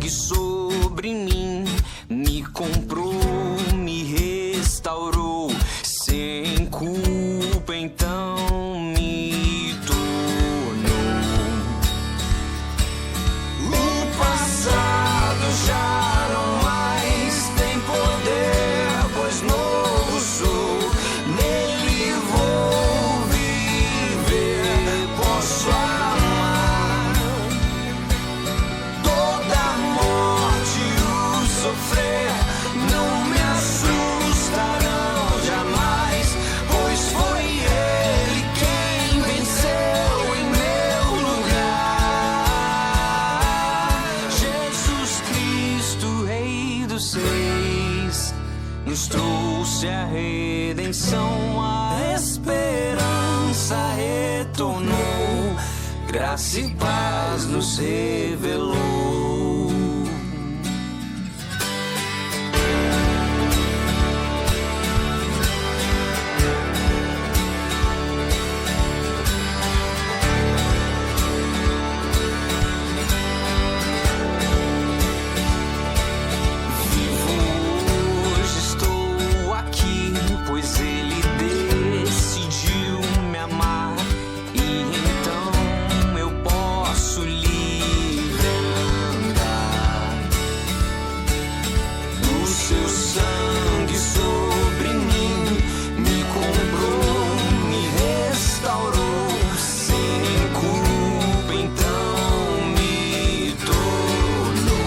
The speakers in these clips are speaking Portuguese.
sangue sobre mim me comprou, me restaurou, sem culpa então me tornou. O passado já não mais tem poder, pois novo sou, nele vou viver, posso amar. Toda a morte e o sofrer não me assustarão jamais, pois foi ele quem venceu em meu lugar. Jesus Cristo, Rei dos Reis, nos trouxe a redenção, a esperança retornou, graça e paz nos revelou. Hoje estou aqui, pois ele decidiu me amar, e então eu posso livre andar. O seu sangue sobre mim me comprou, me restaurou, sem culpa então me tornou.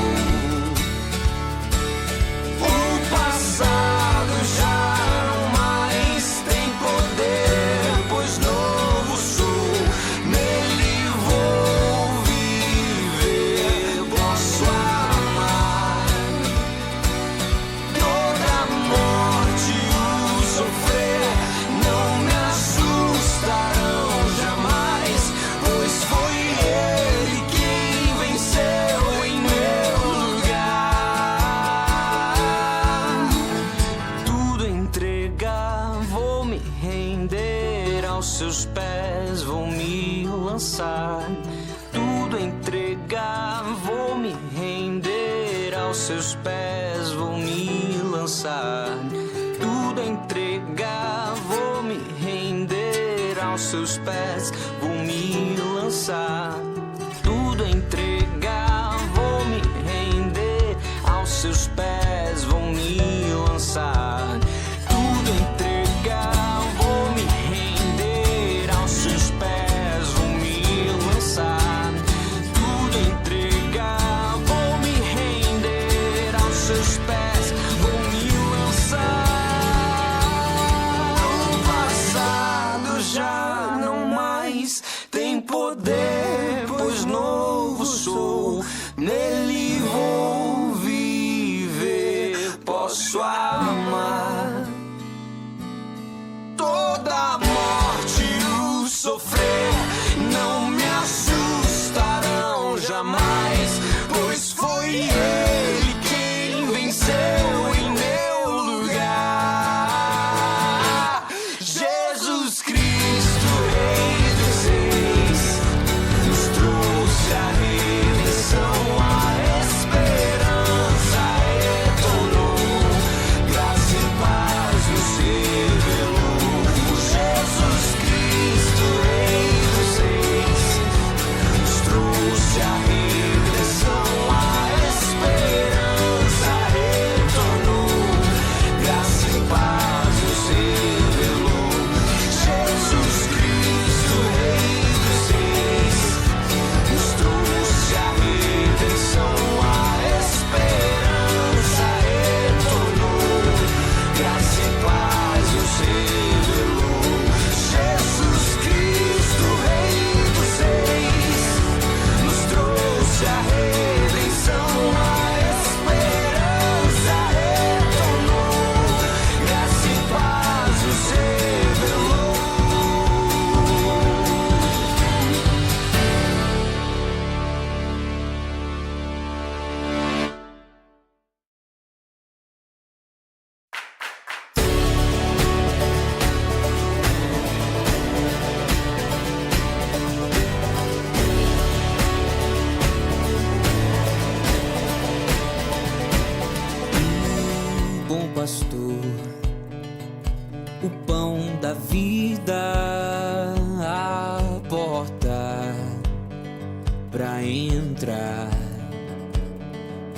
O passado já não mais tem poder, pois novo sou, nele vou viver, posso amar. Toda a morte e o sofrer não me assustarão jamais, pois foi ele quem venceu em meu lugar. Tudo entregar, vou me render aos seus pés, vou me lançar. Tudo entregar, vou me render aos seus pés, vou me lançar. Tudo entregar, vou me render aos seus pés, vou me lançar. Tudo entregar, vou me render aos seus pés, vou me lançar. Tudo entregar, vou me render aos seus pés, vou me lançar. Tudo entregar, vou me render aos seus pés, vou me lançar. O passado já não mais tem poder,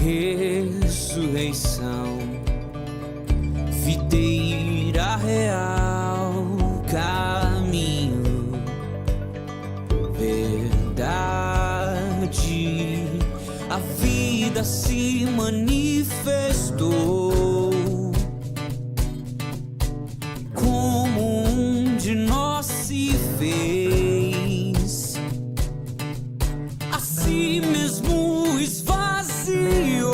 ressurreição, videira real, caminho, verdade. A vida se manifestou como um de nós se fez, a si mesmo esvaziou,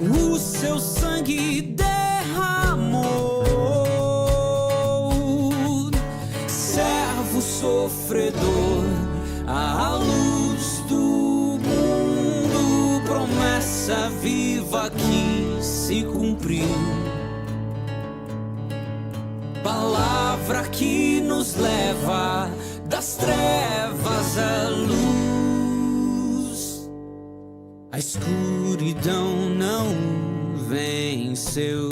o seu sangue derramou, servo sofredor, a luz do mundo, promessa viva que se cumpriu, palavra que nos leva das trevas à luz. A escuridão não venceu.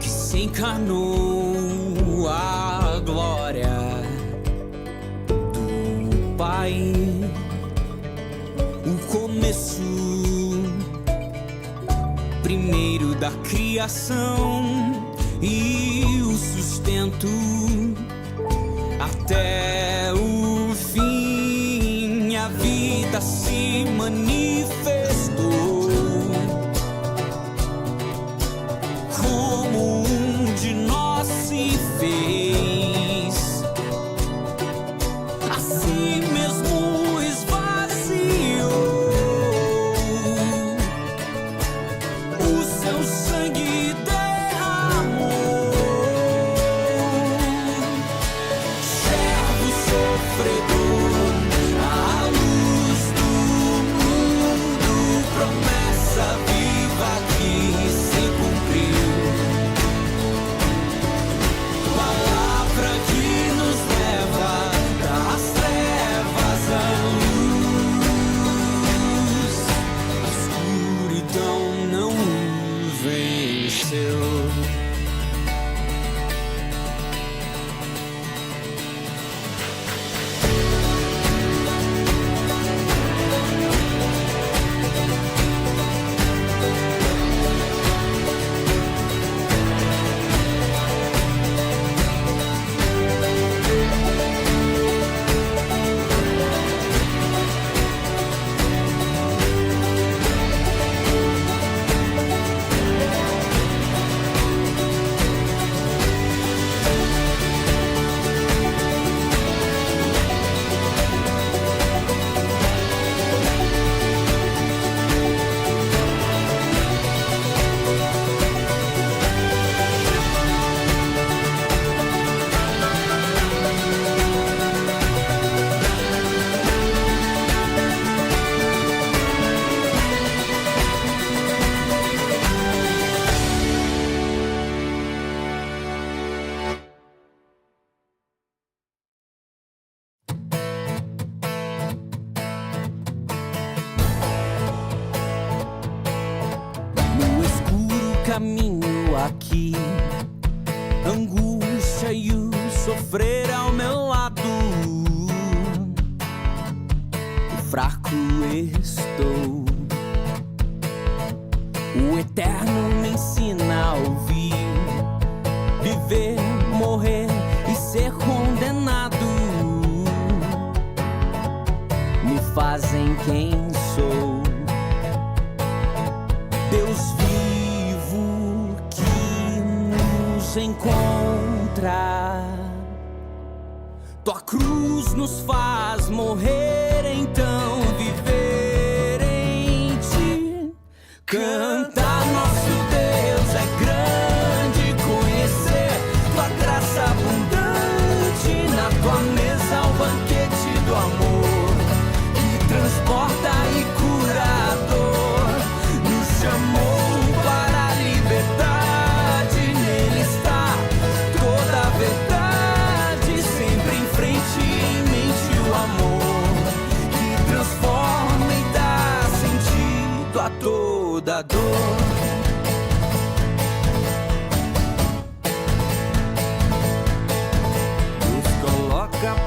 Que se encarnou, a glória do Pai, o começo primeiro da criação e o sustento até o fim. A vida se manifestou como um de nós se fez, a si mesmo esvaziou, o seu sangue derramou, servo sofredor, a luz do mundo, promessa viva que se cumpriu. Caminho aqui, angústia e o sofrer ao meu lado, fraco estou. O Eterno me ensina a ouvir, viver, morrer e ser condenado, me fazem quem sou. Deus vivo que nos encontra, tua cruz nos faz morrer, então viver em ti. Cantar nosso Deus é grande, conhecer tua graça abundante, na tua mesa o banquete do amor, que transporta e cura a dor, nos chamou para a liberdade, nele está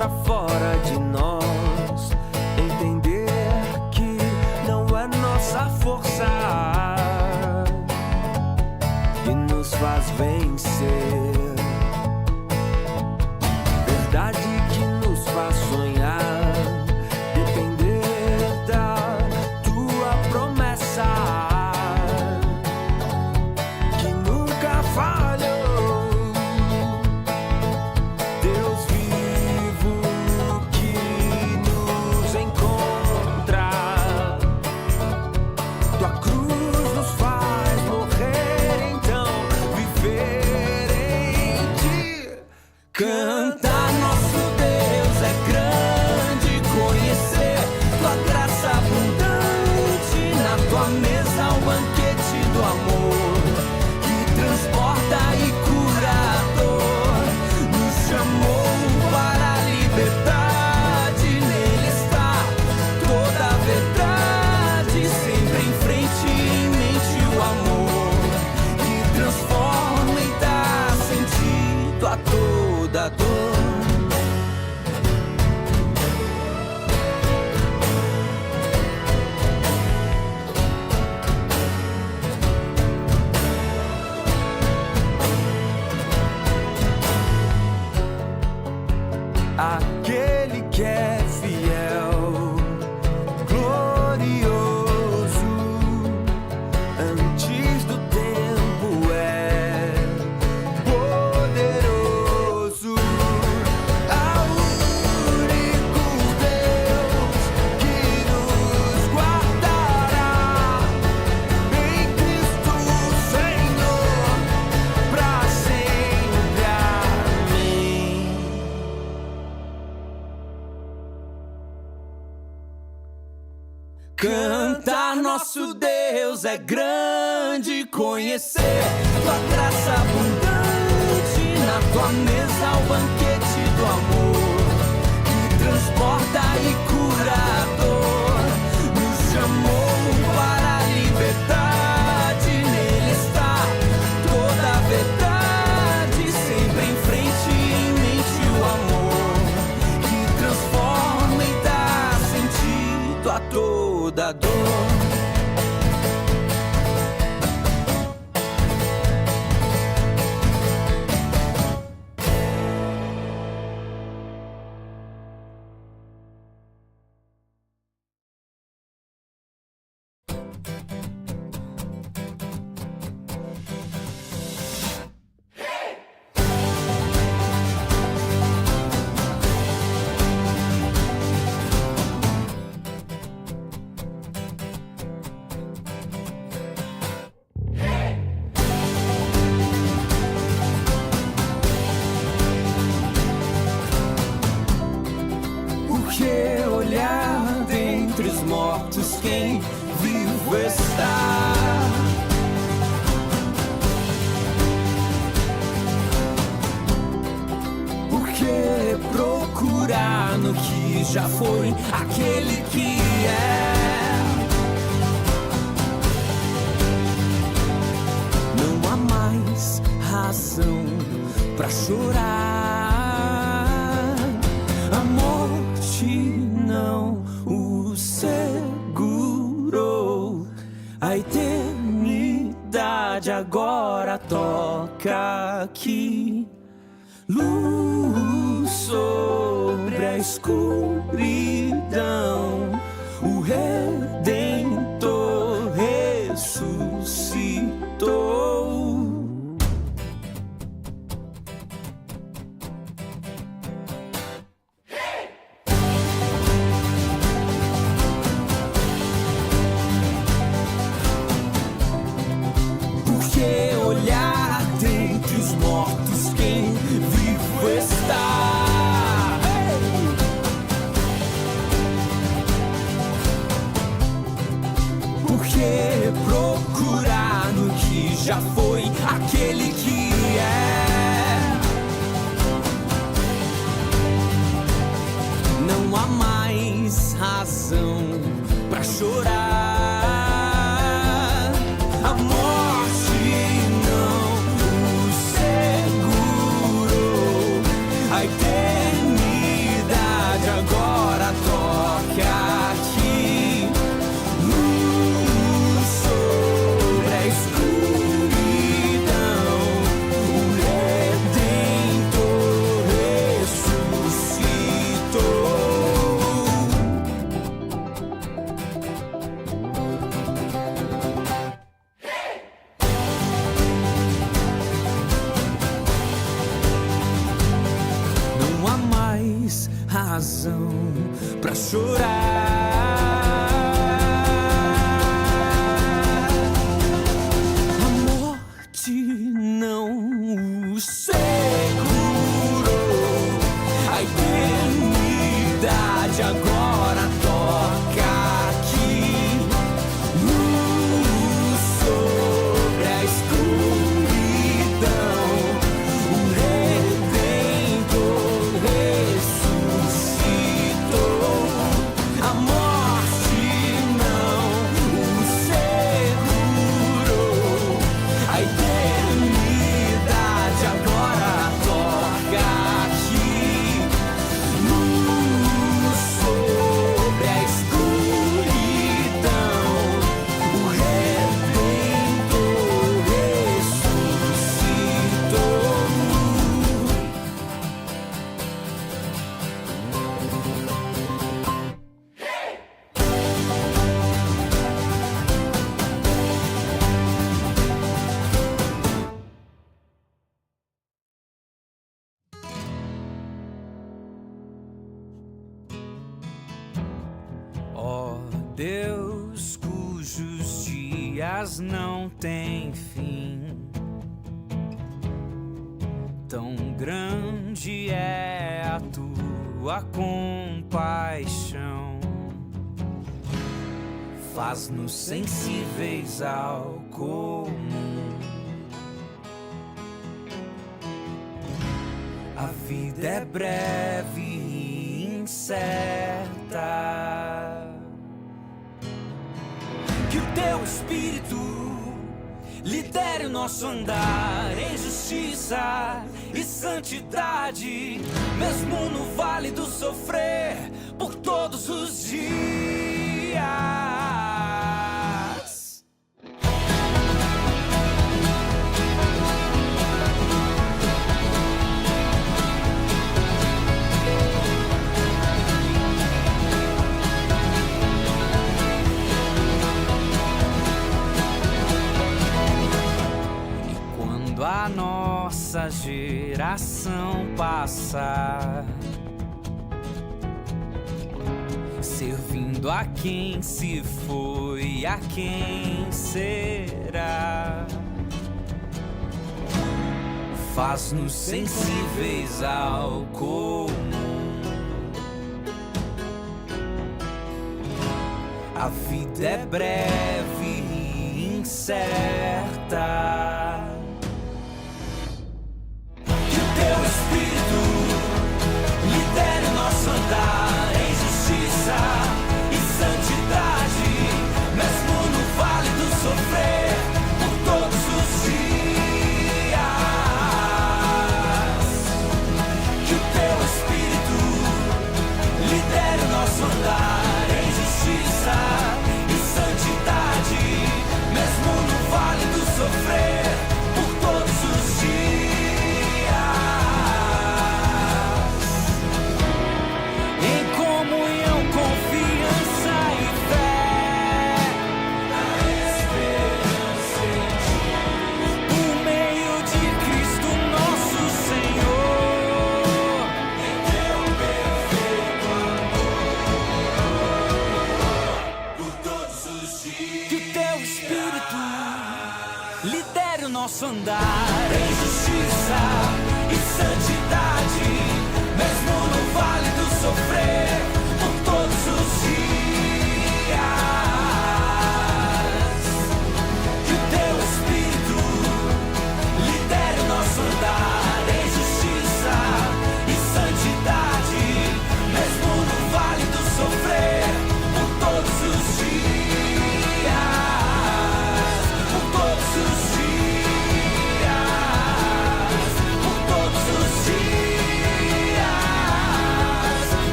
pra fora de nós. Entender que não é nossa força que nos faz vencer. Verdade que nos faz sonhar. Depender da tua promessa que nunca falhou. Deus vivo que nos encontra. Tua cruz nos faz morrer, então viver em ti. Cantar nosso Deus é grande, conhecer tua graça abundante. Na tua mesa o banquete do amor que transporta e cura a dor. Nos chamou para a liberdade, nele está toda a verdade. Sempre em frente, em mente o amor que transforma e dá sentido a toda dor. Aquele que é fiel, glorioso, antes do tempo é poderoso. Ao único Deus que nos guardará em Cristo Senhor, pra sempre. Amém. Cantar nosso Deus é grande, conhecer tua graça abundante. Na tua mesa o banquete do amor que transporta e cura a dor. Nos chamou para a liberdade, nele está toda a verdade. Sempre em frente, em mente o amor que transforma e dá sentido a toda a dor. Que olhar dentre os mortos quem vivo está. Por que procurar no que já foi aquele que é? Não há mais razão pra chorar. A morte não o segurou. A eternidade agora toca aqui. Luz sobre a escuridão. O Redentor ressuscitou. Que olhar dentre os mortos quem vivo está. Por que procurar no que já foi aquele que é? Não há mais razão pra chorar. A morte não o segurou. A eternidade tens razão pra chorar. A morte não o segurou, a eternidade agora toca aqui. Sobre a escuridão, o Redentor ressuscitou. A morte não o segurou, a eternidade agora toca aqui. Sobre a escuridão, o Redentor ressuscitou. Ó Deus, cujos dias não têm fim, tão grande é a tua compaixão. Faz-nos sensíveis ao comum. A vida é breve e incerta. Que o teu Espírito lidere o nosso andar em justiça e santidade, mesmo no vale do sofrer, por todos os dias. A nossa geração passar, servindo a quem se foi, a quem será. Faz-nos sensíveis ao comum. A vida é breve e incerta. Teu Espírito lidere o nosso andar em justiça e santidade, mesmo no vale do sofrer, por todos os dias. Que o teu Espírito lidere o nosso andar em justiça e santidade, mesmo no vale do sofrer, por todos os dias.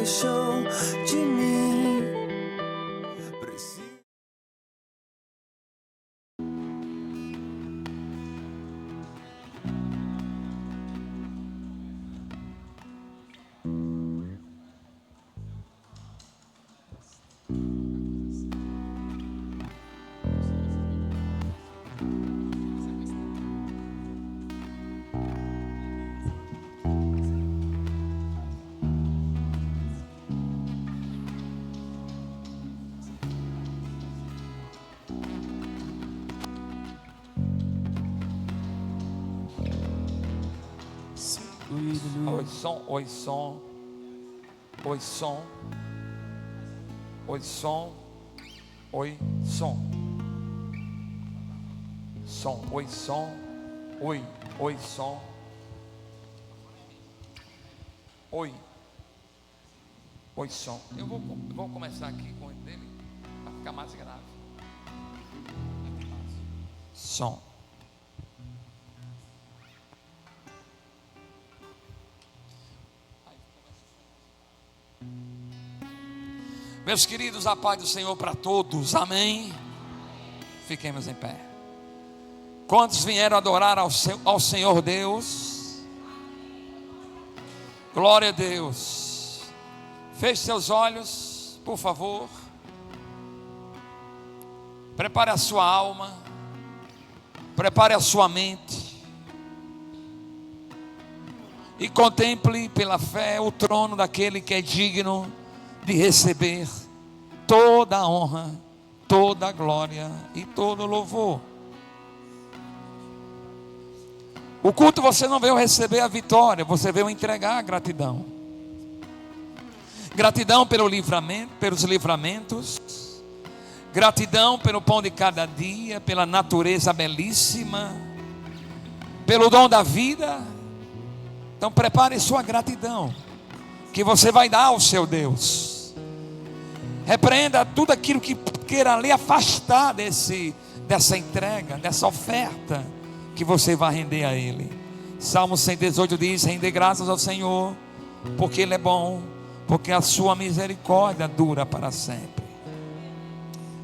compaixão de mim. Oi som, oi som, oi som, oi som, oi som, som, oi som, oi som, oi som. Eu vou começar aqui com ele dele para ficar mais grave. Som. Meus queridos, a paz do Senhor para todos, amém? Fiquemos em pé. Quantos vieram adorar ao Senhor Deus? Glória a Deus. Feche seus olhos, por favor. Prepare a sua alma, prepare a sua mente e contemple pela fé o trono daquele que é digno de receber toda a honra, toda a glória e todo o louvor. O culto você não veio receber a vitória, você veio entregar a gratidão. Gratidão pelo livramento, pelos livramentos, gratidão pelo pão de cada dia, pela natureza belíssima, pelo dom da vida. Então prepare sua gratidão, que você vai dar ao seu Deus. Repreenda tudo aquilo que queira lhe afastar dessa entrega, dessa oferta que você vai render a Ele. Salmo 118 diz: render graças ao Senhor, porque Ele é bom, porque a sua misericórdia dura para sempre.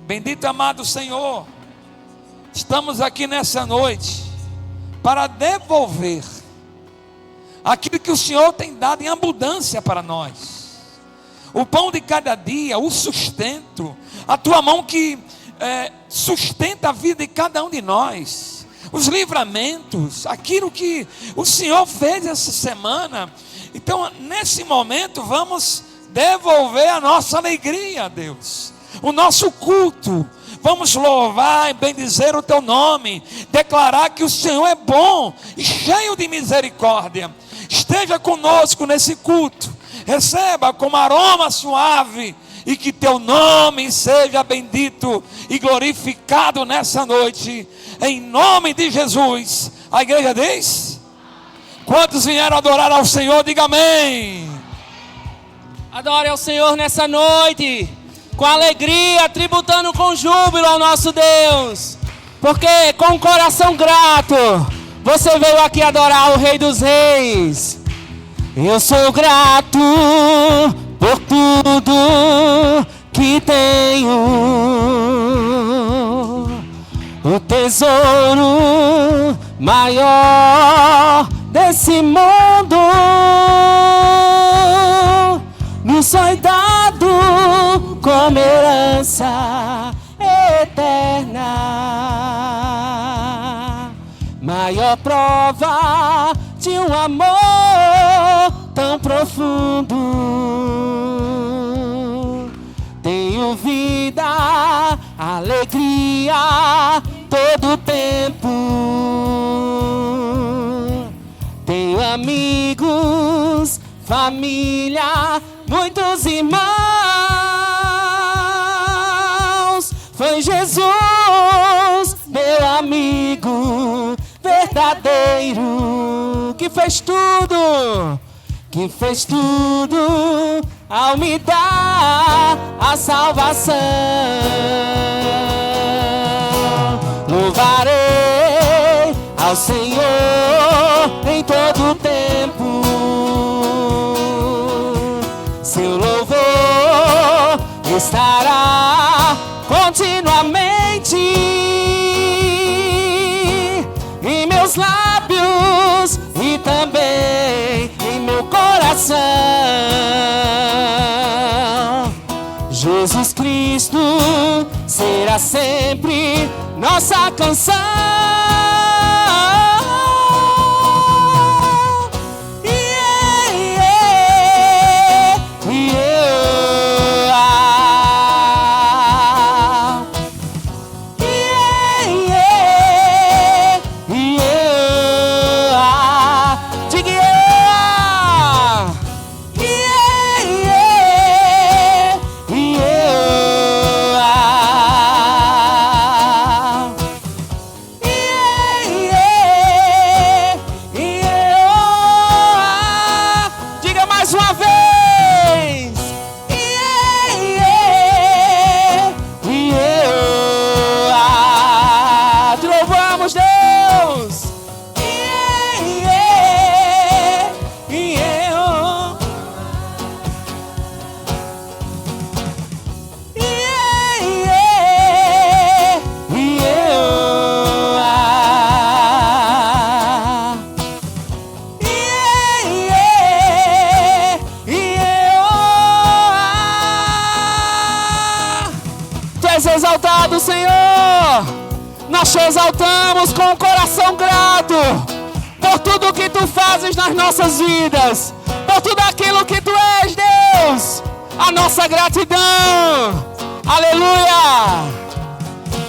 Bendito e amado Senhor, estamos aqui nessa noite para devolver aquilo que o Senhor tem dado em abundância para nós. O pão de cada dia, o sustento, a tua mão que sustenta a vida de cada um de nós, os livramentos, aquilo que o Senhor fez essa semana. Então nesse momento vamos devolver a nossa alegria a Deus, o nosso culto. Vamos louvar e bendizer o teu nome, declarar que o Senhor é bom e cheio de misericórdia. Esteja conosco nesse culto, receba como aroma suave, e que teu nome seja bendito e glorificado nessa noite, em nome de Jesus. A igreja diz: quantos vieram adorar ao Senhor, diga amém. Adore ao Senhor nessa noite, com alegria, tributando com júbilo ao nosso Deus, porque com um coração grato, você veio aqui adorar o Rei dos Reis. Eu sou grato por tudo que tenho, o tesouro maior desse mundo nos foi dado como herança eterna, maior prova de um amor tão profundo. Tenho vida, alegria todo tempo. Tenho amigos, família, muitos irmãos. Foi Jesus, meu amigo verdadeiro, que fez tudo ao me dar a salvação. Louvarei ao Senhor em todo tempo, seu louvor estará continuamente em meus lábios e também em meu coração. Jesus Cristo será sempre nossa canção. Exaltado, Senhor, nós te exaltamos com o coração grato por tudo que tu fazes nas nossas vidas, por tudo aquilo que tu és, Deus. A nossa gratidão, aleluia,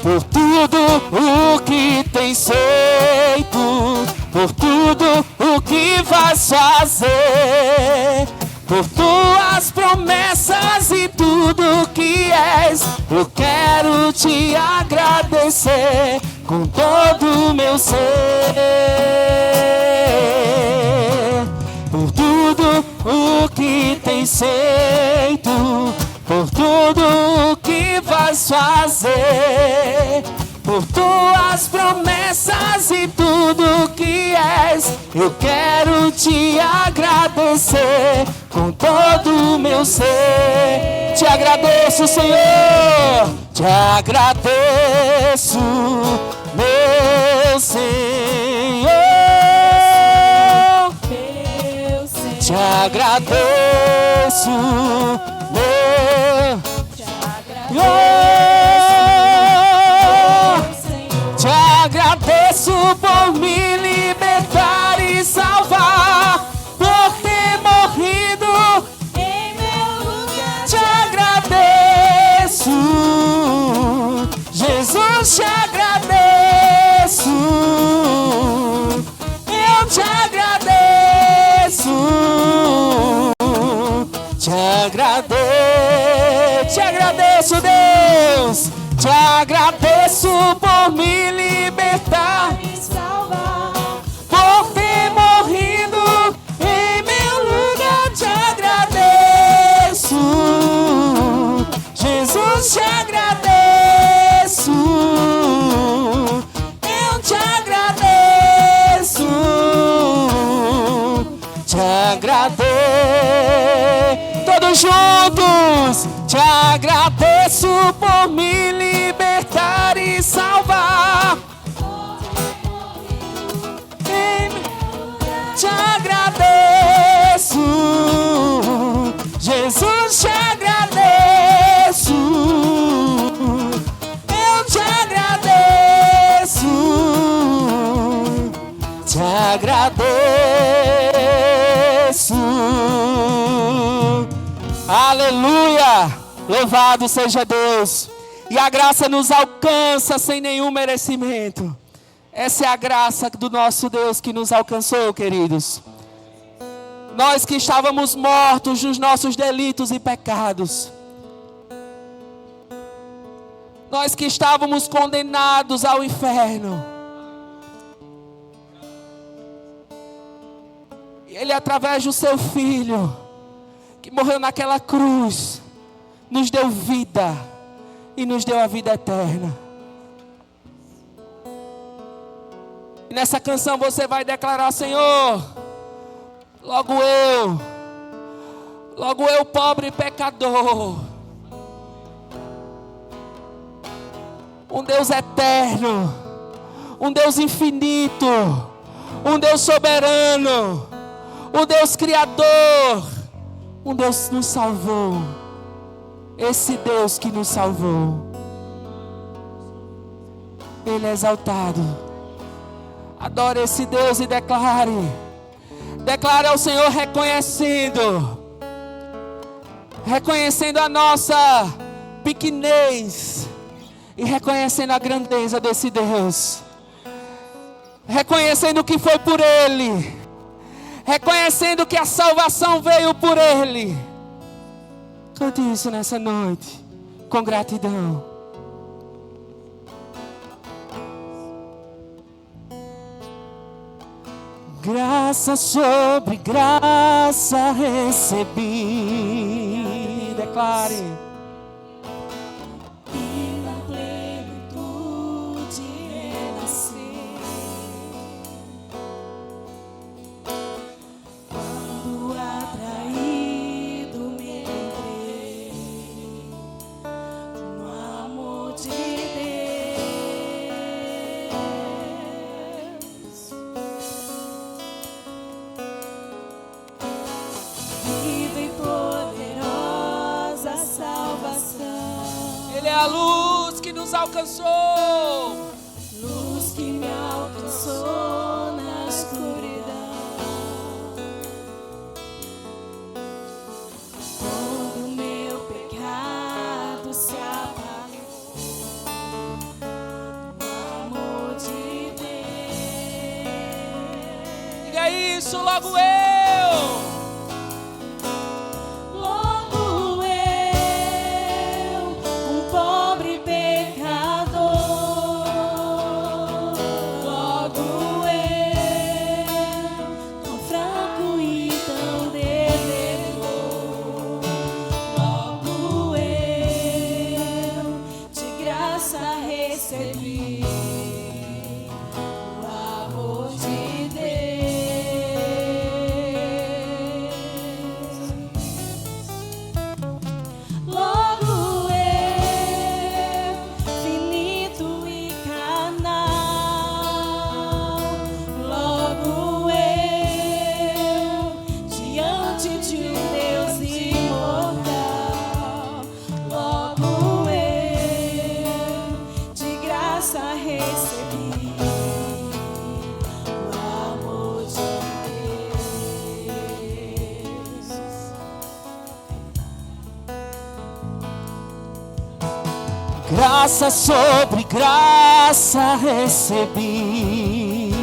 por tudo o que tens feito, por tudo o que vais fazer, por tuas promessas e tudo que és. Eu quero te agradecer com todo o meu ser, por tudo o que tens feito, por tudo o que vais fazer, por tuas promessas e tudo que és. Eu quero te agradecer com todo o meu ser. Te agradeço, Senhor, te agradeço, meu Senhor, te agradeço, meu Senhor, te agradeço por me libertar e salvar, por ter morrido em meu lugar. Te agradeço, Jesus, te agradeço, eu te agradeço, te agradeço, Deus, te agradeço por me libertar e salvar, por ter morrido em meu lugar. Te agradeço, Jesus, te agradeço, eu te agradeço, te agradeço, todos juntos, te agradeço por me libertar e salvar, te agradeço, Jesus, te agradeço, eu te agradeço, te agradeço. Aleluia! Louvado seja Deus! E a graça nos alcança sem nenhum merecimento. Essa é a graça do nosso Deus que nos alcançou, queridos. Nós que estávamos mortos nos nossos delitos e pecados. Nós que estávamos condenados ao inferno. E Ele, através do seu Filho, que morreu naquela cruz, nos deu vida e nos deu a vida eterna. E nessa canção você vai declarar: Senhor, logo eu, pobre pecador, um Deus eterno, um Deus infinito, um Deus soberano, um Deus criador, um Deus que nos salvou. Esse Deus que nos salvou, Ele é exaltado. Adore esse Deus e declare ao Senhor, reconhecendo a nossa pequenez e reconhecendo a grandeza desse Deus, reconhecendo que foi por Ele, reconhecendo que a salvação veio por Ele. Cante isso nessa noite, com gratidão. Graça sobre graça recebi. Declare. E na plenitude renasci. Quando atraído me entrei no amor de Deus. Viva e poderosa salvação. Ele é a luz que nos alcançou. Luz que me alcançou na escuridão. Quando meu pecado se apagou no amor de Deus. Diga isso, logo eu. Logo eu, um pobre pecador. Logo eu, tão fraco e tão devedor. Logo eu, de graça recebi o amor de Deus. Logo eu, finito e carnal. Logo eu, diante de um Deus imortal. Logo eu, de graça recebi o amor de Deus. Graça sobre graça recebi,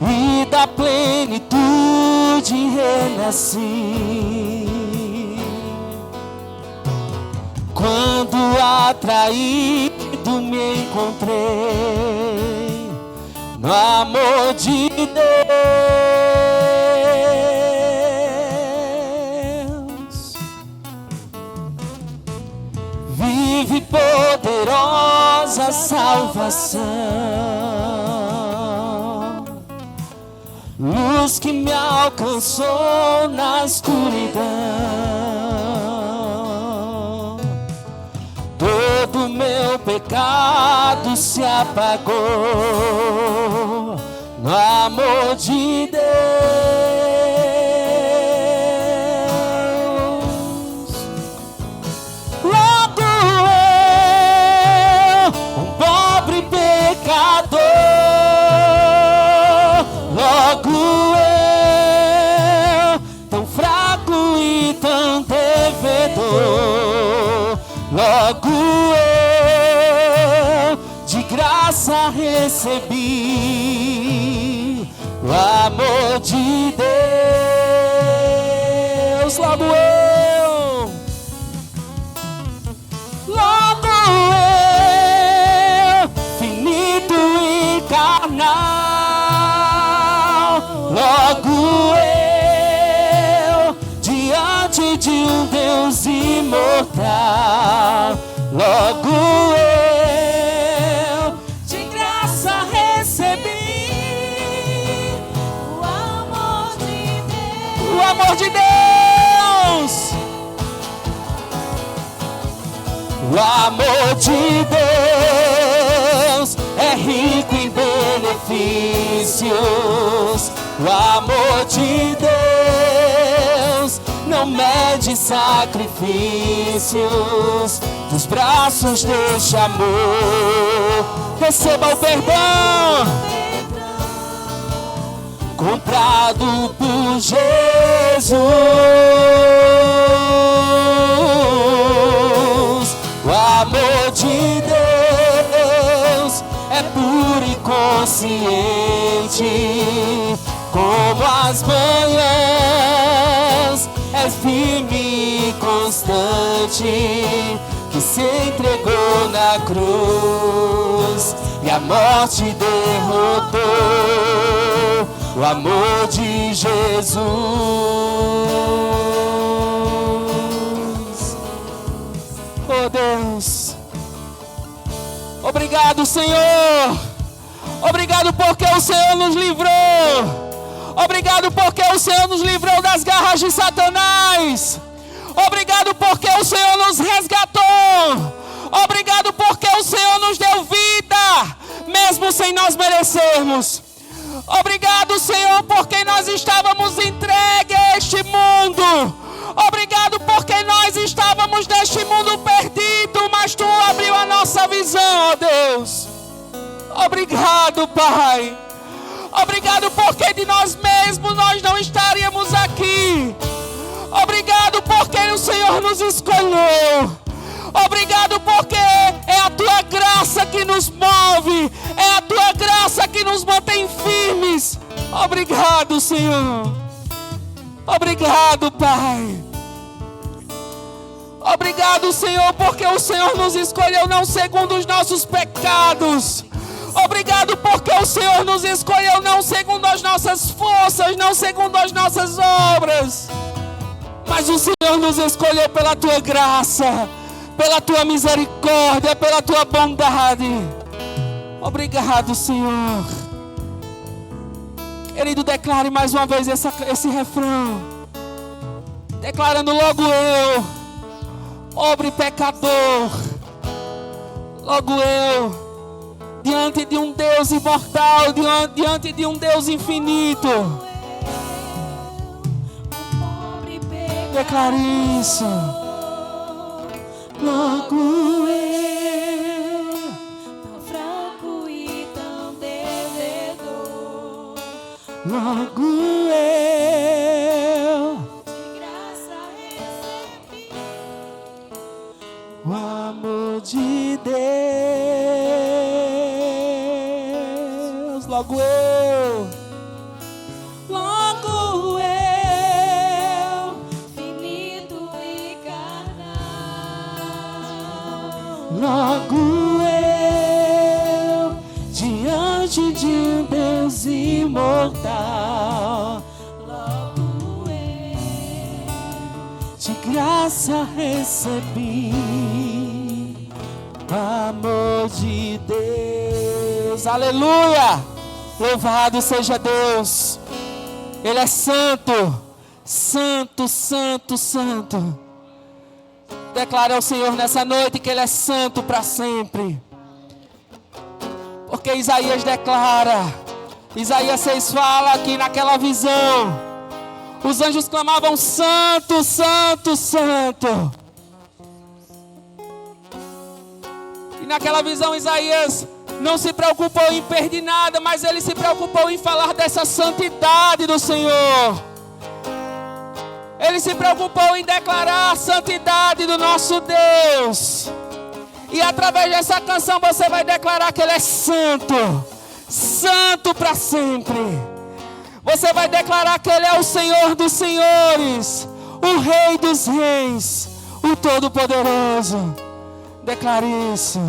e da plenitude renasci. Quando atraído me encontrei no amor de Deus. Vive poderosa salvação, luz que me alcançou na escuridão. Todo meu pecado se apagou no amor de Deus. Logo eu, um pobre pecador. Logo eu, tão fraco e tão devedor. Logo eu, de graça recebi o amor de Deus. Logo eu, finito e carnal. Logo eu, diante de um Deus imortal. Logo eu, de graça recebi O amor de Deus. o amor de Deus. O sacrifícios. O amor de Deus não mede sacrifícios. Dos braços deste amor, receba o perdão, comprado por Jesus. O amor de Deus é puro e consciente, como as manhãs, é firme e constante, que se entregou na cruz e a morte derrotou. O amor de Jesus. Oh Deus, obrigado, Senhor. Obrigado porque o Senhor nos livrou. Obrigado porque o Senhor nos livrou das garras de Satanás. Obrigado porque o Senhor nos resgatou. Obrigado porque o Senhor nos deu vida, mesmo sem nós merecermos. Obrigado, Senhor, porque nós estávamos entregues a este mundo. Obrigado porque nós estávamos neste mundo perdido, mas Tu abriu a nossa visão, ó Deus. Obrigado, Pai. Obrigado porque de nós mesmos nós não estaríamos aqui. Obrigado porque o Senhor nos escolheu. Obrigado porque é a Tua graça que nos move. É a Tua graça que nos mantém firmes. Obrigado, Senhor. Obrigado, Pai. Obrigado, Senhor, porque o Senhor nos escolheu não segundo os nossos pecados. Obrigado porque o Senhor nos escolheu não segundo as nossas forças, não segundo as nossas obras, mas o Senhor nos escolheu pela Tua graça, pela Tua misericórdia, pela Tua bondade. Obrigado, Senhor. Querido, declare mais uma vez esse refrão, declarando: logo eu, pobre pecador, logo eu, diante de um Deus imortal, diante de um Deus infinito. Declare isso. Logo eu, tão fraco e tão devedor. Logo eu, De graça recebi. o amor de Deus. Logo eu, Logo eu, finito e carnal. logo eu, diante de um Deus imortal, Logo eu, de graça recebi amor de Deus. Aleluia! Louvado seja Deus. Ele é santo, santo, santo, santo. Declare ao Senhor nessa noite que Ele é santo para sempre. Porque Isaías declara, Isaías 6 fala aqui naquela visão, os anjos clamavam: santo, santo, santo. E naquela visão Isaías não se preocupou em perder nada, mas ele se preocupou em falar dessa santidade do Senhor. Ele se preocupou em declarar a santidade do nosso Deus. E através dessa canção você vai declarar que Ele é santo, santo para sempre. Você vai declarar que Ele é o Senhor dos senhores, o Rei dos reis, o Todo-Poderoso. Declare isso.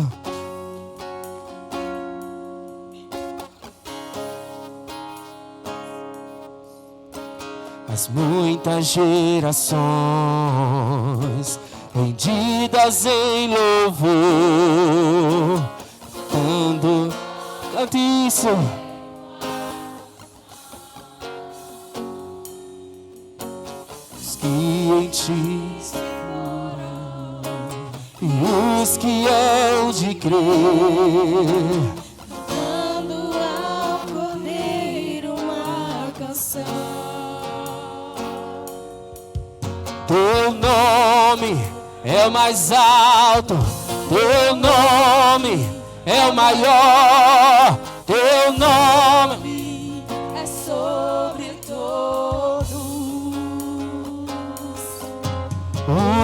As muitas gerações rendidas em louvor, cante isso. Os que em ti seguram e os que hão de crer, dando ao Teu nome é o mais alto, teu nome é o maior, teu nome é sobre todos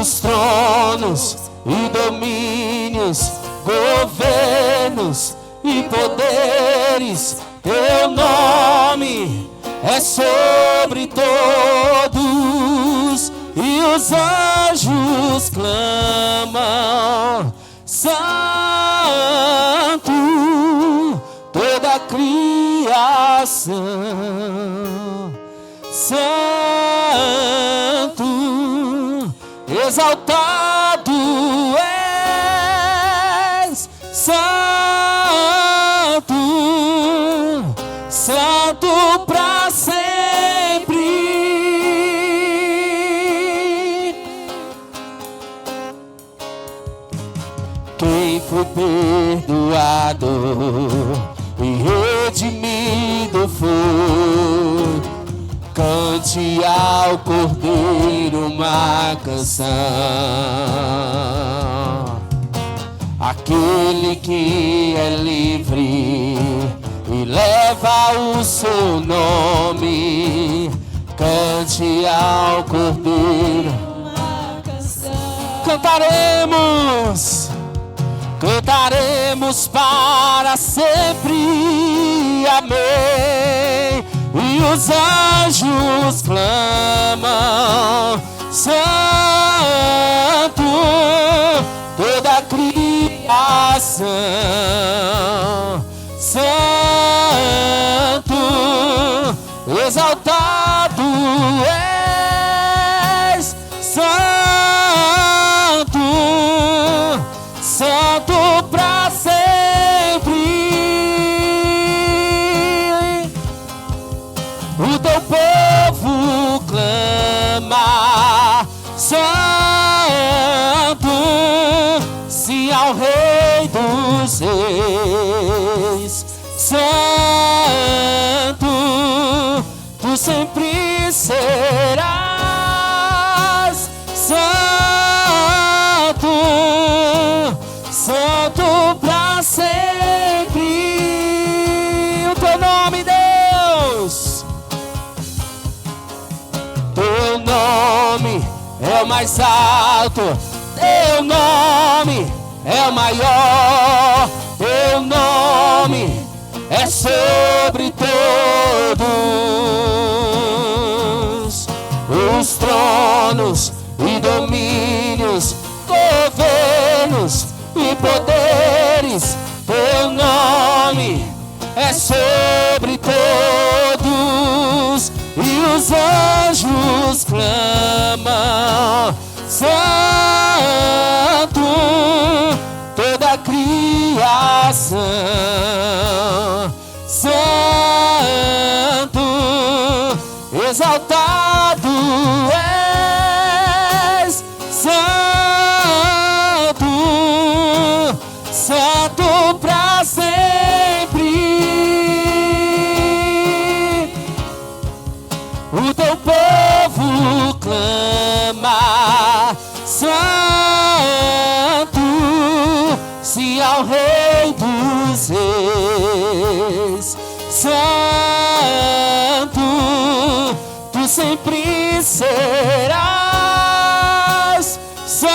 os tronos e domínios, governos e poderes, teu nome é sobre todos, e os anjos clamam, Santo, toda a criação, Santo, exaltado és, Santo, Santo para sempre. Quem foi perdoado e redimido foi, cante ao Cordeiro uma canção. Aquele que é livre e leva o seu nome, cante ao Cordeiro uma canção. Cantaremos, cantaremos para sempre, amém. E os anjos clamam, Santo, toda a criação, Santo, exaltado és, Santo, Santo para sempre. O teu povo clama, Santo, sim ao Rei dos Reis, Santo, tu sempre serás, Santo, Santo para sempre. O teu nome, Deus, teu nome é o mais alto, teu nome é o maior, teu nome é sobre todos os tronos e domínios, governos e poderes, teu nome é sobre todos, e os anjos clamam, Santo, toda a criação, Santo, exaltado és, Santo, Santo para sempre. O teu povo clama, Santo, sim ao Rei dos Reis, Santo, tu sempre serás, Santo,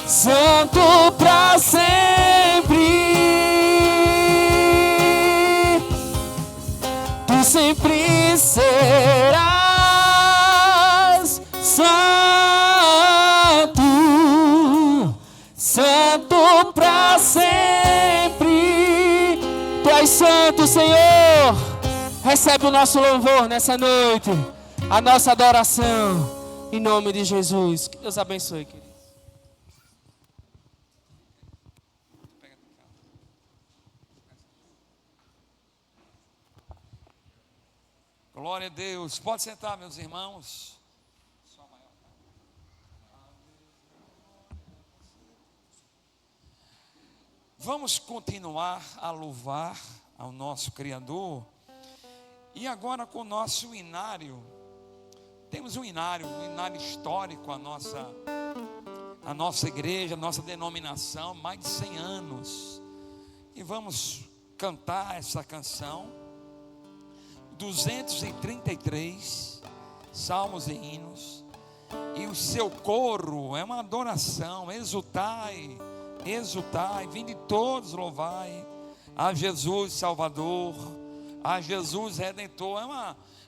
Santo para sempre. Tu sempre serás, Santo, Santo para sempre. Tu és santo, Senhor. Recebe o nosso louvor nessa noite, a nossa adoração, em nome de Jesus. Que Deus abençoe, querido. Glória a Deus. Pode sentar, meus irmãos. Vamos continuar a louvar ao nosso Criador. E agora com o nosso inário, temos um inário histórico, a nossa igreja, a nossa denominação, mais de 100 anos. E vamos cantar essa canção, 233 salmos e hinos. E o seu coro é uma adoração. Exultai, exultai, vinde todos louvai a Jesus Salvador, a Jesus Redentor.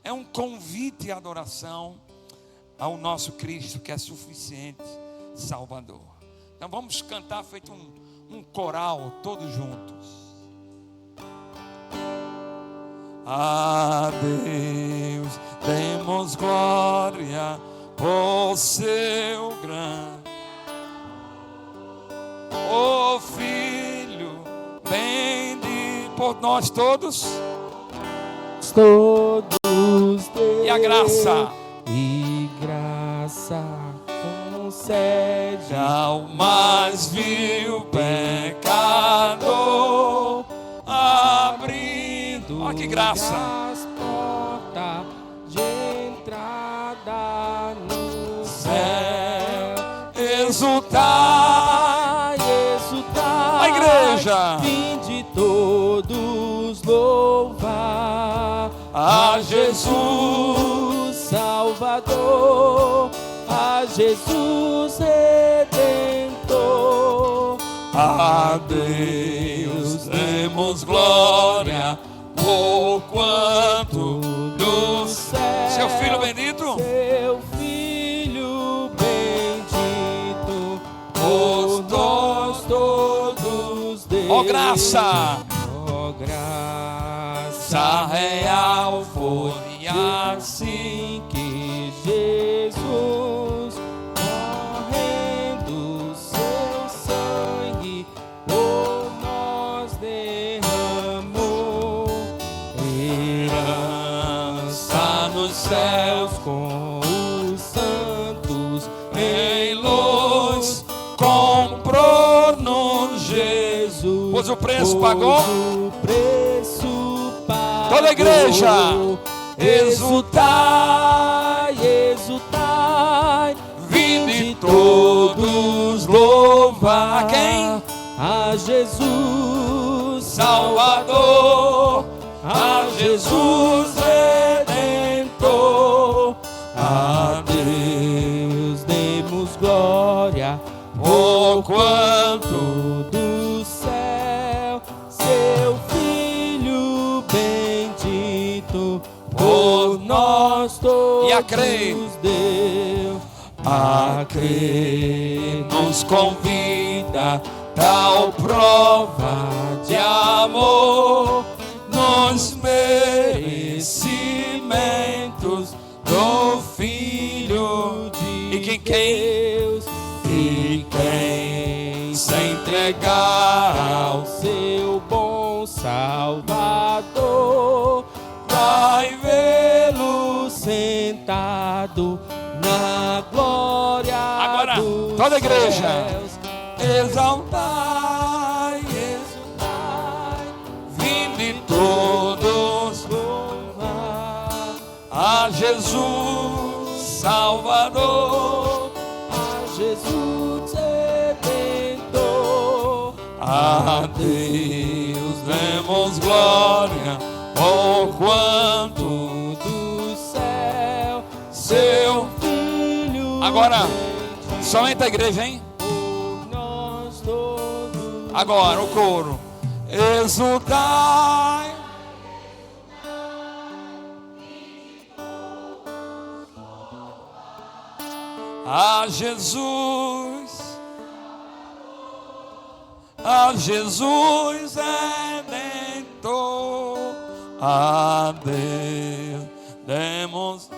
É um convite à adoração ao nosso Cristo, que é suficiente Salvador. Então vamos cantar feito um coral, todos juntos. A Deus demos glória por seu grande, o Filho bendito por nós todos, Deus, e a graça concede ao mais vil pecador, abrindo, olha que graça, as portas de entrada no céu, exultar, a igreja, vinde todos louvar a Jesus Salvador, a Jesus Redentor. a Deus demos glória por quanto do céu, seu Filho bendito, seu Filho bendito, por nós todos deu. ó graça, Ó graça essa real foi assim que Jesus, correndo seu sangue por nós derramou, herança nos céus com os santos em luz, comprou-nos Jesus, pois o preço pagou. o preço pagou. Toda a igreja, exultai, exultai, vinde todos louvar a quem? A Jesus Salvador, a Jesus Redentor, a Deus demos glória, por quanto do céu, seu Filho bendito, por nós todos e a crer, deu. A crer nos convida tal prova de amor, nos merecimentos do Filho de Deus, e quem se entregar ao seu bom Salvador, vai vê-lo sentado na glória. Agora, dos toda a igreja, céus. exaltai, Exultai, vinde todos louvar a Jesus Salvador, a Jesus Redentor. a Deus demos glória, por quanto Do céu, seu. Filho Agora, bendito, somente a igreja, hein? por nós todos. Agora o coro, exultai, a Jesus, a Jesus Redentor, a Deus demos,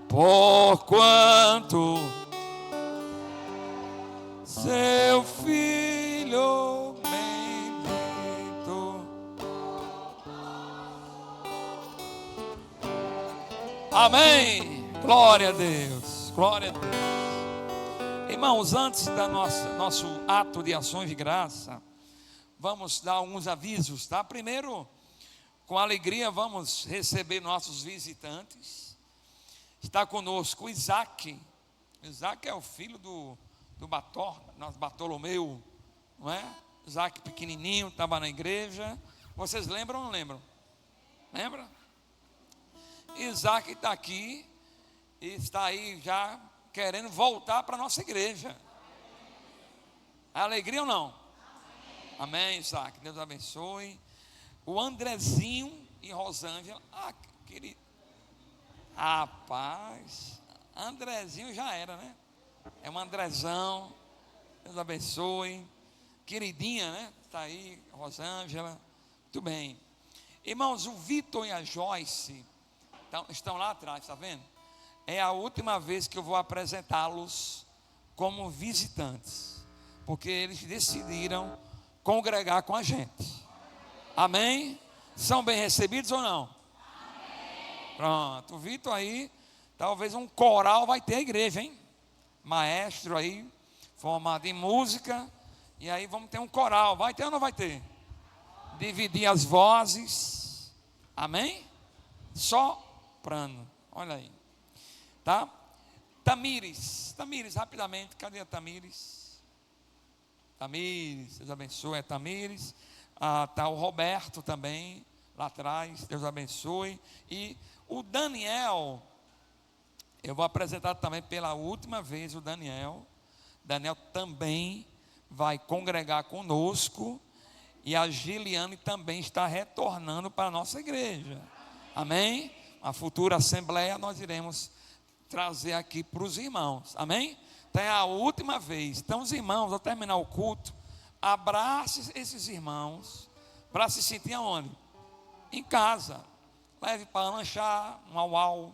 por quanto seu Filho bendito. Amém. Glória a Deus. Glória a Deus. Irmãos, antes da nosso ato de ações de graça, vamos dar alguns avisos, tá? Primeiro, com alegria, vamos receber nossos visitantes. Está conosco o Isaac. Isaac é o filho do Bartolomeu, não é? Isaac pequenininho, estava na igreja. Vocês lembram ou não lembram? Lembra? Isaac está aqui e está aí já querendo voltar para a nossa igreja. É alegria ou não? Amém, Isaac. Deus abençoe. O Andrezinho e Rosângela. Ah, querido. Rapaz, Andrezinho já era, né? É um Andrezão. Deus abençoe. Queridinha, né? Está aí, Rosângela. Muito bem. Irmãos, o Vitor e a Joyce estão lá atrás, está vendo? É a última vez que eu vou apresentá-los como visitantes, porque eles decidiram congregar com a gente. Amém? São bem recebidos ou não? Amém. Pronto, o Vitor aí, talvez um coral vai ter a igreja, hein? Maestro aí, formado em música, e aí vamos ter um coral, vai ter ou não vai ter? Dividir as vozes, amém? Soprano, olha aí, tá? Tamires, rapidamente, cadê a Tamires? Tamires, Deus abençoe, é Tamires. Tá o Roberto também, lá atrás, Deus abençoe. E o Daniel, eu vou apresentar também pela última vez o Daniel. Daniel também vai congregar conosco. E a Giliane também está retornando para a nossa igreja. Amém? A futura assembleia nós iremos trazer aqui para os irmãos. Amém? Então é a última vez. Então os irmãos, ao terminar o culto, abrace esses irmãos para se sentir aonde? Em casa. Leve para lanchar, um au-au.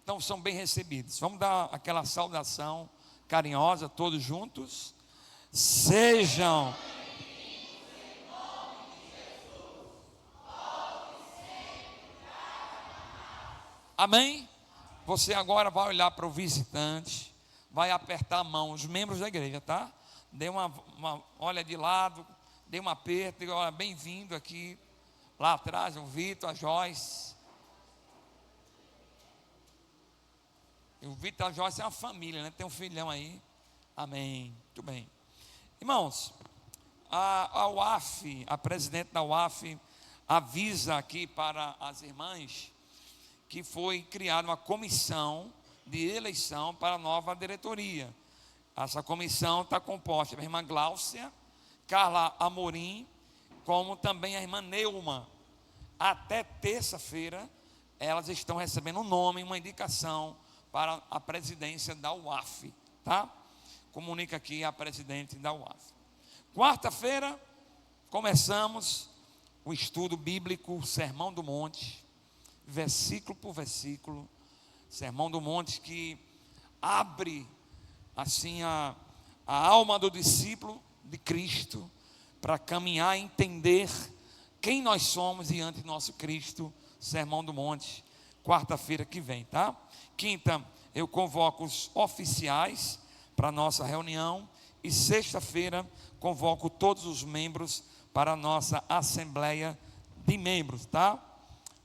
Então são bem recebidos. Vamos dar aquela saudação carinhosa, todos juntos. Sejam amém? Você agora vai olhar para o visitante, vai apertar a mão, os membros da igreja, tá? Dê uma olha de lado, dê um aperto, diga, olha, bem-vindo aqui, lá atrás, o Vitor, a Joyce. E o Vitor e a Joyce é uma família, né? Tem um filhão aí, amém, muito bem. Irmãos, a UAF, a presidente da UAF, avisa aqui para as irmãs, que foi criada uma comissão de eleição para a nova diretoria. Essa comissão está composta pela irmã Gláucia, Carla Amorim, como também a irmã Neuma. Até terça-feira, elas estão recebendo um nome, uma indicação para a presidência da UAF, tá? Comunica aqui a presidente da UAF. Quarta-feira, começamos o estudo bíblico, Sermão do Monte, versículo por versículo, Sermão do Monte que abre assim a alma do discípulo de Cristo para caminhar e entender quem nós somos diante do nosso Cristo. Sermão do Monte, quarta-feira que vem, tá? Quinta, eu convoco os oficiais para a nossa reunião e sexta-feira convoco todos os membros para a nossa assembleia de membros, tá?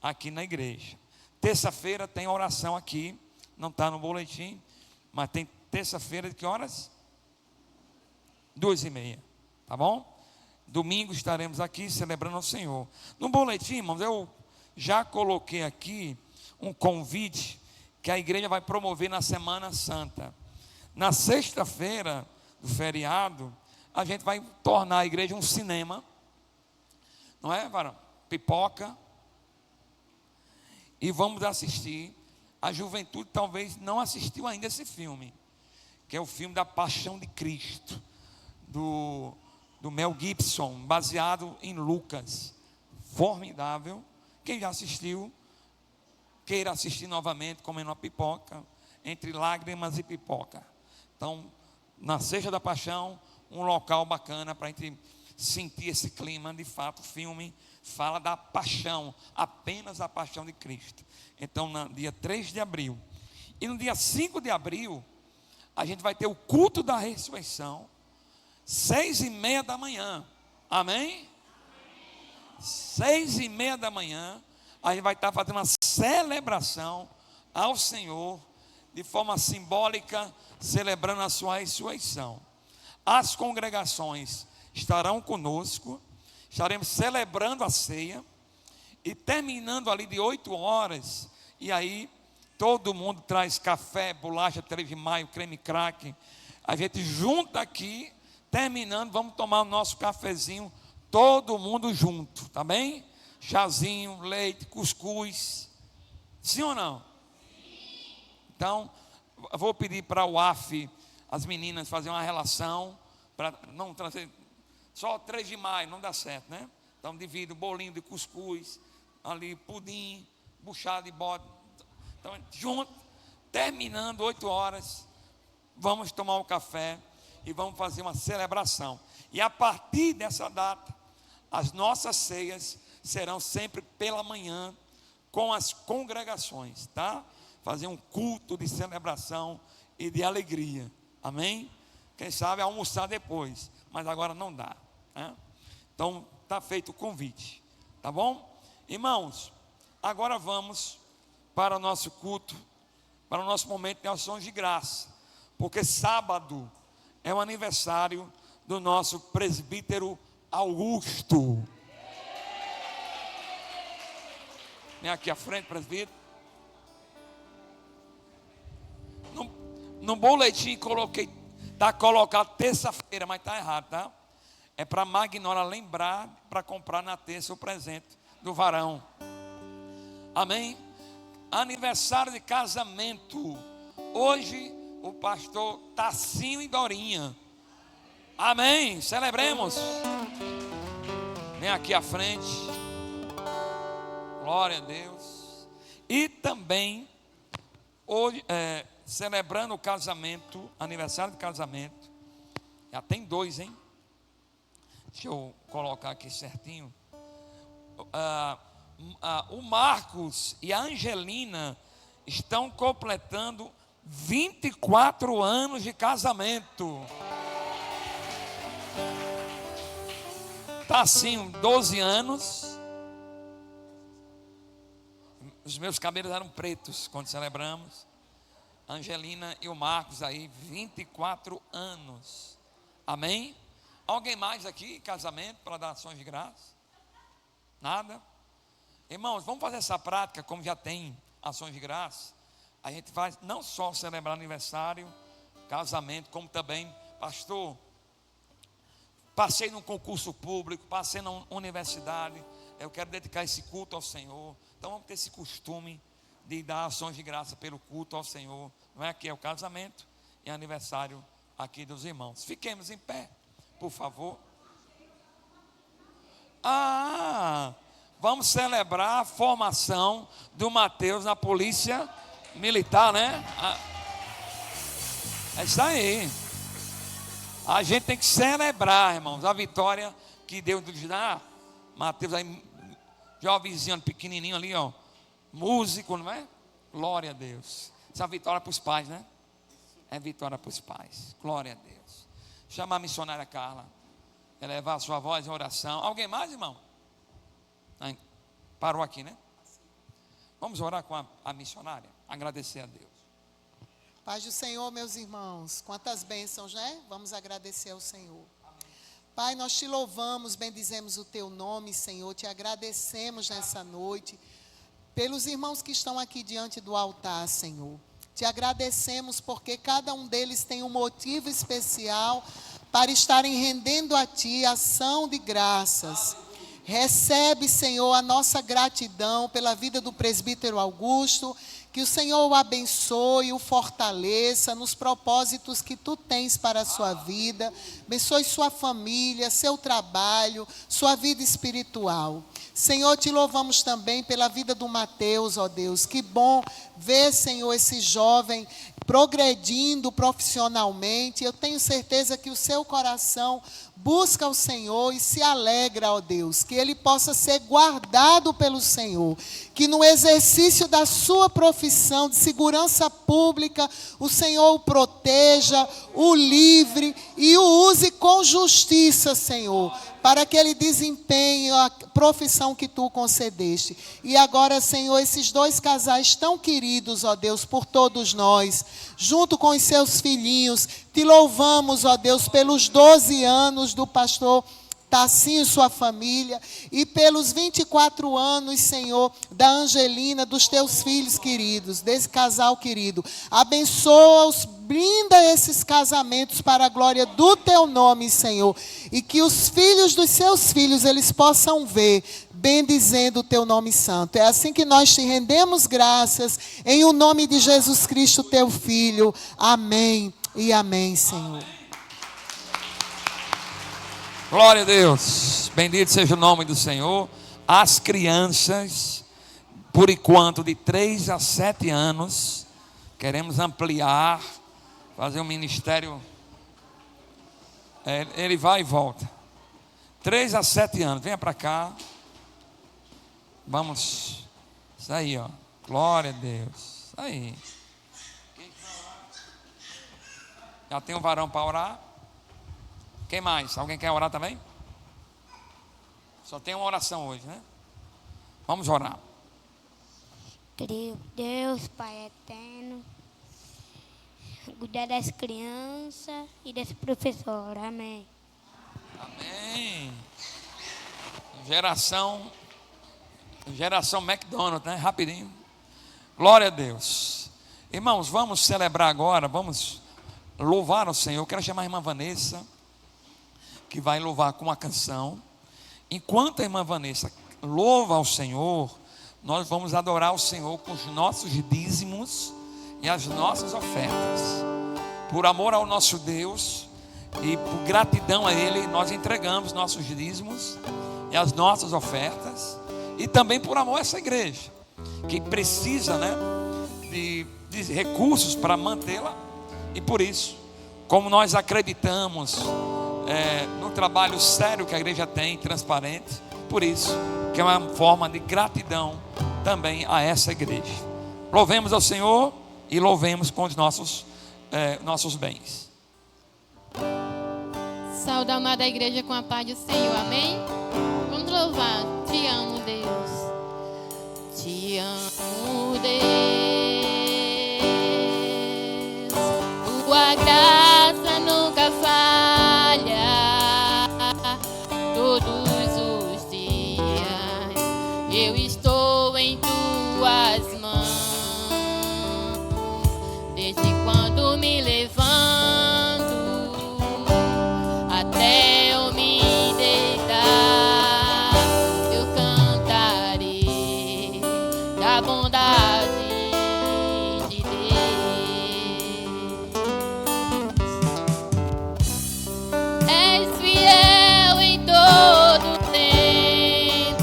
Aqui na igreja. Terça-feira tem oração aqui, não está no boletim, mas tem terça-feira de que horas? 2:30, tá bom? Domingo estaremos aqui celebrando ao Senhor. No boletim, irmãos, eu já coloquei aqui um convite que a igreja vai promover na Semana Santa. Na sexta-feira do feriado, a gente vai tornar a igreja um cinema, não é, varão? Pipoca. E vamos assistir. A juventude talvez não assistiu ainda esse filme, que é o filme da Paixão de Cristo, do Mel Gibson, baseado em Lucas. Formidável. Quem já assistiu, queira assistir novamente, comendo uma pipoca, entre lágrimas e pipoca. Então, na Sexta da Paixão, um local bacana para a gente sentir esse clima. De fato, o filme fala da paixão, apenas a paixão de Cristo. Então, no dia 3 de abril e no dia 5 de abril, a gente vai ter o culto da ressurreição, 6:30 da manhã, amém? 6:30 da manhã, a gente vai estar fazendo uma celebração ao Senhor de forma simbólica, celebrando a sua ressurreição. As congregações estarão conosco, estaremos celebrando a ceia e terminando ali de 8 horas, e aí todo mundo traz café, bolacha, 3 de maio, creme crack, a gente junta aqui, terminando, vamos tomar o nosso cafezinho, todo mundo junto, tá bem? Chazinho, leite, cuscuz, sim ou não? Sim. Então, eu vou pedir para o AF, as meninas, fazer uma relação, para não trazer, só 3 de maio, não dá certo, né? Então, divide o bolinho de cuscuz, ali, pudim, buchada de bode, então, junto, terminando 8 horas, vamos tomar um café e vamos fazer uma celebração. E a partir dessa data, as nossas ceias serão sempre pela manhã com as congregações, tá? Fazer um culto de celebração e de alegria. Amém? Quem sabe almoçar depois, mas agora não dá, né? Então, está feito o convite, tá bom? Irmãos, agora vamos para o nosso culto, para o nosso momento de ações de graça, porque sábado é o aniversário do nosso presbítero Augusto. Vem aqui à frente, presbítero. No boletim coloquei, está colocado terça-feira, mas está errado, tá? É para a Magnora lembrar, para comprar na terça o presente do varão. Amém? Aniversário de casamento. Hoje o pastor Tassinho e Dorinha. Amém? Celebremos. Vem aqui à frente. Glória a Deus. E também hoje, celebrando o casamento, aniversário de casamento. Já tem 2, hein? Deixa eu colocar aqui certinho. O Marcos e a Angelina estão completando 24 anos de casamento. Tá assim, 12 anos. Os meus cabelos eram pretos quando celebramos. A Angelina e o Marcos aí, 24 anos. Amém? Alguém mais aqui, casamento, para dar ações de graça? Nada? Irmãos, vamos fazer essa prática, como já tem ações de graça. A gente faz não só celebrar aniversário, casamento, como também, pastor, passei num concurso público, passei na universidade, eu quero dedicar esse culto ao Senhor. Então vamos ter esse costume de dar ações de graça pelo culto ao Senhor. Não é? Aqui é o casamento e aniversário aqui dos irmãos. Fiquemos em pé, por favor. Vamos celebrar a formação do Mateus na polícia militar, né? É isso aí. A gente tem que celebrar, irmãos, a vitória que Deus nos dá. Mateus aí, jovenzinho, pequenininho ali, ó, músico, não é? Glória a Deus. Essa vitória para os pais, né? É vitória para os pais. Glória a Deus. Chama a missionária Carla, elevar a sua voz em oração. Alguém mais, irmão? Parou aqui, né? Vamos orar com a missionária, agradecer a Deus. Paz do Senhor, meus irmãos, quantas bênçãos, né? Vamos agradecer ao Senhor. Pai, nós te louvamos, bendizemos o teu nome, Senhor, te agradecemos nessa noite, pelos irmãos que estão aqui diante do altar, Senhor. Te agradecemos porque cada um deles tem um motivo especial para estarem rendendo a ti ação de graças. Recebe, Senhor, a nossa gratidão pela vida do presbítero Augusto, que o Senhor o abençoe, o fortaleça nos propósitos que tu tens para a sua vida. Abençoe sua família, seu trabalho, sua vida espiritual. Senhor, te louvamos também pela vida do Mateus, ó Deus. Que bom ver, Senhor, esse jovem progredindo profissionalmente. Eu tenho certeza que o seu coração busca o Senhor e se alegra, ó Deus, que ele possa ser guardado pelo Senhor, que no exercício da sua profissão de segurança pública, o Senhor o proteja, o livre e o use com justiça, Senhor, para que ele desempenhe a profissão que tu concedeste. E agora, Senhor, esses dois casais tão queridos, ó Deus, por todos nós, junto com os seus filhinhos, te louvamos, ó Deus, pelos 12 anos do pastor Tassinho e sua família, e pelos 24 anos, Senhor, da Angelina, dos teus filhos queridos, desse casal querido. Abençoa-os, blinda esses casamentos para a glória do teu nome, Senhor, e que os filhos dos seus filhos, eles possam ver, bendizendo o teu nome santo. É assim que nós te rendemos graças, em o nome de Jesus Cristo, teu Filho. Amém e amém, Senhor. Glória a Deus, bendito seja o nome do Senhor. As crianças, por enquanto, de 3 a 7 anos, queremos ampliar, fazer um ministério, ele vai e volta, 3 a 7 anos, venha para cá, vamos, isso aí, ó, glória a Deus, isso aí. Já tem um varão para orar? Quem mais? Alguém quer orar também? Só tem uma oração hoje, né? Vamos orar. Deus, Pai eterno, cuidar das crianças e desse professor. Amém. Amém. Geração McDonald's, né? Rapidinho. Glória a Deus. Irmãos, vamos celebrar agora, vamos louvar ao Senhor. Eu quero chamar a irmã Vanessa, que vai louvar com uma canção. Enquanto a irmã Vanessa louva ao Senhor, nós vamos adorar o Senhor com os nossos dízimos e as nossas ofertas. Por amor ao nosso Deus e por gratidão a Ele, nós entregamos nossos dízimos e as nossas ofertas. E também por amor a essa igreja, que precisa, né, de recursos para mantê-la. E por isso, como nós acreditamos no trabalho sério que a igreja tem, transparente, por isso que é uma forma de gratidão também a essa igreja. Louvemos ao Senhor e louvemos com os nossos bens. Saúde a amada igreja com a paz do Senhor, amém? Vamos louvar. Te amo, Deus. Te amo, Deus. Tua graça nunca falha. Todos os dias eu estou em tuas mãos. Desde quando me levanto até eu me deitar, eu cantarei da bondade de Deus. És fiel em todo tempo,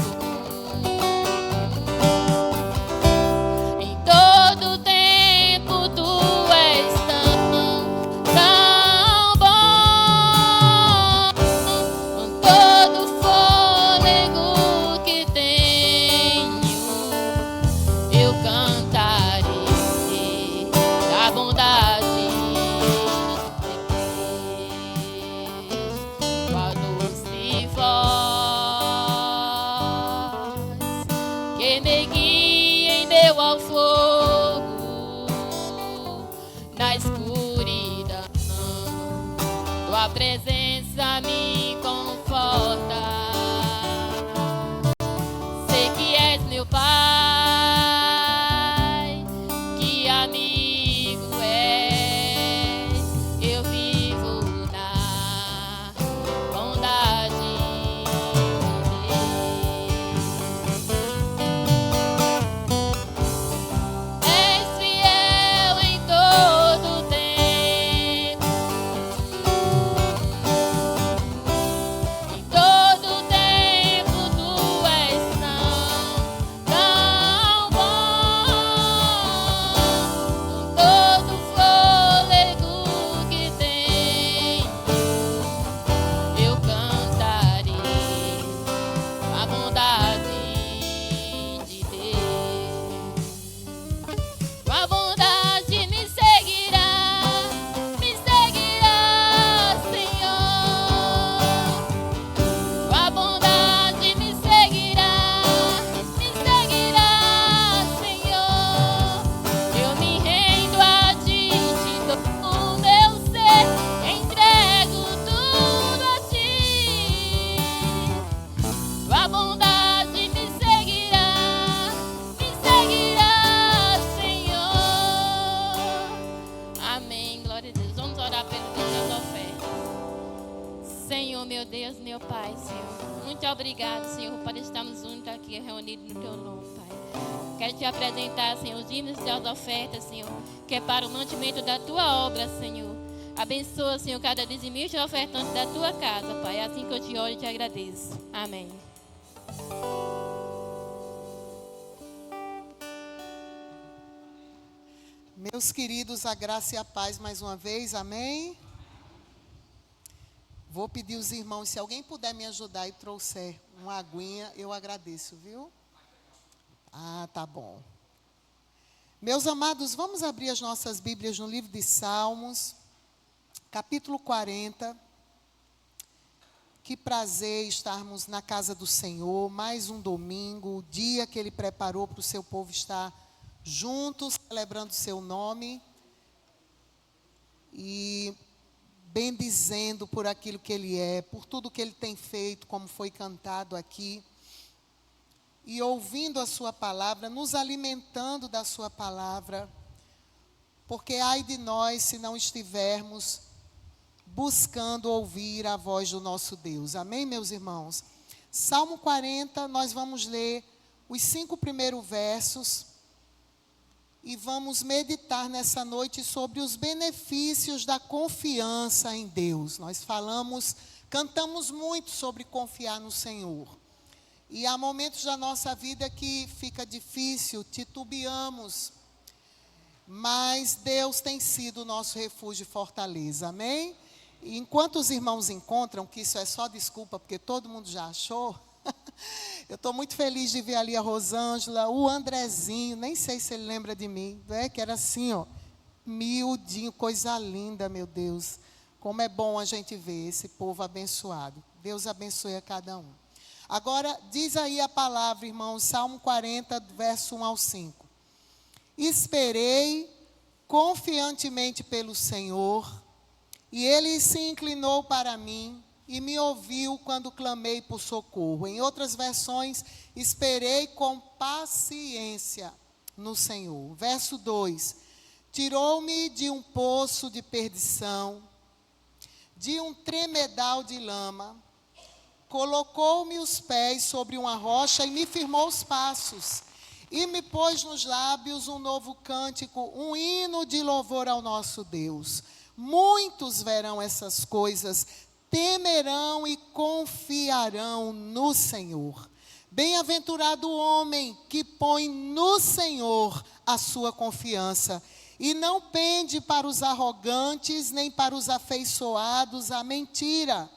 em todo tempo tu és tão bom. Com todo fôlego que tenho, eu cantarei da bondade de Deus. Tua doce voz que me guia em meu ao fogo na escuridão. Tua presença me conforta. Sei que és meu Pai, que amigo és. Eu vivo na bondade de Deus. És fiel em todo tempo, meu Deus, meu Pai, Senhor. Muito obrigado, Senhor, por estarmos juntos aqui, reunidos no Teu nome, Pai. Quero Te apresentar, Senhor, os dízimos e as ofertas, Senhor, que é para o mantimento da Tua obra, Senhor. Abençoa, Senhor, cada dizimista e ofertante da Tua casa, Pai. É assim que eu Te oro e Te agradeço. Amém. Meus queridos, a graça e a paz mais uma vez, amém? Vou pedir os irmãos, se alguém puder me ajudar e trouxer uma aguinha, eu agradeço, viu? Ah, tá bom. Meus amados, vamos abrir as nossas Bíblias no livro de Salmos, capítulo 40. Que prazer estarmos na casa do Senhor, mais um domingo, o dia que Ele preparou para o seu povo estar juntos, celebrando o seu nome e bendizendo por aquilo que Ele é, por tudo que Ele tem feito, como foi cantado aqui, e ouvindo a sua palavra, nos alimentando da sua palavra, porque ai de nós se não estivermos buscando ouvir a voz do nosso Deus. Amém, meus irmãos? Salmo 40, nós vamos ler os 5 primeiros versos e vamos meditar nessa noite sobre os benefícios da confiança em Deus. Nós cantamos muito sobre confiar no Senhor. E há momentos da nossa vida que fica difícil, titubeamos, mas Deus tem sido o nosso refúgio e fortaleza, amém? E enquanto os irmãos encontram, que isso é só desculpa, porque todo mundo já achou, eu estou muito feliz de ver ali a Rosângela, o Andrezinho, nem sei se ele lembra de mim, que era assim, ó, miudinho, coisa linda, meu Deus. Como é bom a gente ver esse povo abençoado. Deus abençoe a cada um. Agora, diz aí a palavra, irmãos, Salmo 40, verso 1 ao 5. Esperei confiantemente pelo Senhor, e Ele se inclinou para mim e me ouviu quando clamei por socorro. Em outras versões, esperei com paciência no Senhor. Verso 2. Tirou-me de um poço de perdição, de um tremedal de lama, colocou-me os pés sobre uma rocha e me firmou os passos, e me pôs nos lábios um novo cântico, um hino de louvor ao nosso Deus. Muitos verão essas coisas, temerão e confiarão no Senhor. Bem-aventurado o homem que põe no Senhor a sua confiança, e não pende para os arrogantes, nem para os afeiçoados à mentira.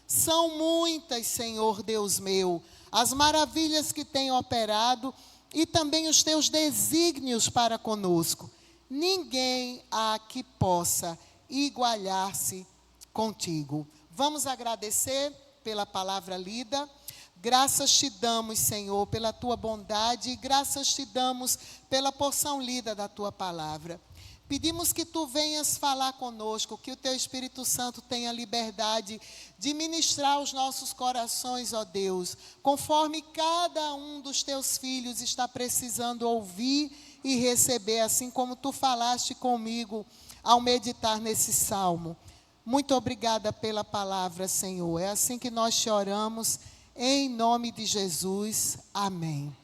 São muitas, Senhor Deus meu, as maravilhas que tem operado e também os teus desígnios para conosco. Ninguém há que possa igualar-se contigo. Vamos agradecer pela palavra lida. Graças te damos, Senhor, pela tua bondade, e graças te damos pela porção lida da tua palavra. Pedimos que tu venhas falar conosco, que o teu Espírito Santo tenha liberdade de ministrar os nossos corações, ó Deus, conforme cada um dos teus filhos está precisando ouvir e receber, assim como tu falaste comigo ao meditar nesse salmo. Muito obrigada pela palavra, Senhor. É assim que nós te oramos, em nome de Jesus. Amém.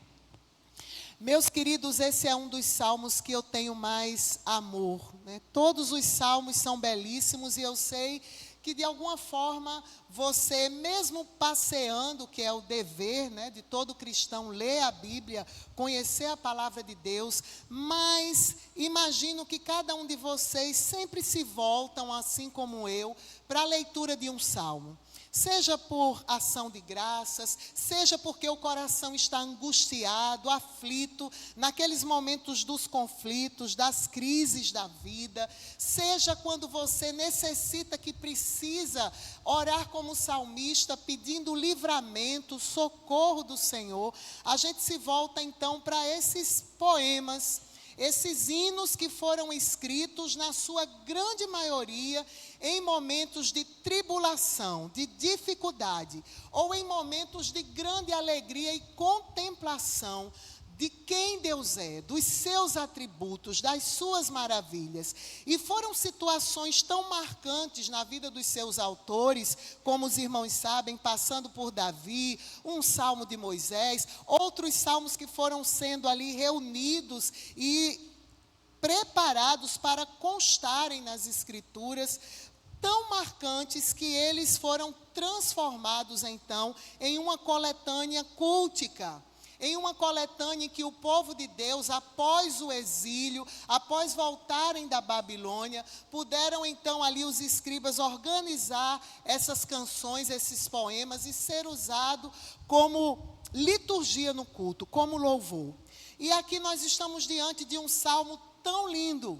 Meus queridos, esse é um dos salmos que eu tenho mais amor, né? Todos os salmos são belíssimos e eu sei que de alguma forma você, mesmo passeando, que é o dever, né, de todo cristão, ler a Bíblia, conhecer a palavra de Deus, mas imagino que cada um de vocês sempre se voltam, assim como eu, para a leitura de um salmo. Seja por ação de graças, seja porque o coração está angustiado, aflito, naqueles momentos dos conflitos, das crises da vida, seja quando você necessita, que precisa orar como salmista, pedindo livramento, socorro do Senhor, a gente se volta então para esses poemas, esses hinos que foram escritos, na sua grande maioria, em momentos de tribulação, de dificuldade, ou em momentos de grande alegria e contemplação de quem Deus é, dos seus atributos, das suas maravilhas. E foram situações tão marcantes na vida dos seus autores, como os irmãos sabem, passando por Davi, um salmo de Moisés, outros salmos que foram sendo ali reunidos e preparados para constarem nas Escrituras, tão marcantes que eles foram transformados então em uma coletânea cultica, em uma coletânea em que o povo de Deus, após o exílio, após voltarem da Babilônia, puderam então ali os escribas organizar essas canções, esses poemas e ser usado como liturgia no culto, como louvor. E aqui nós estamos diante de um salmo tão lindo,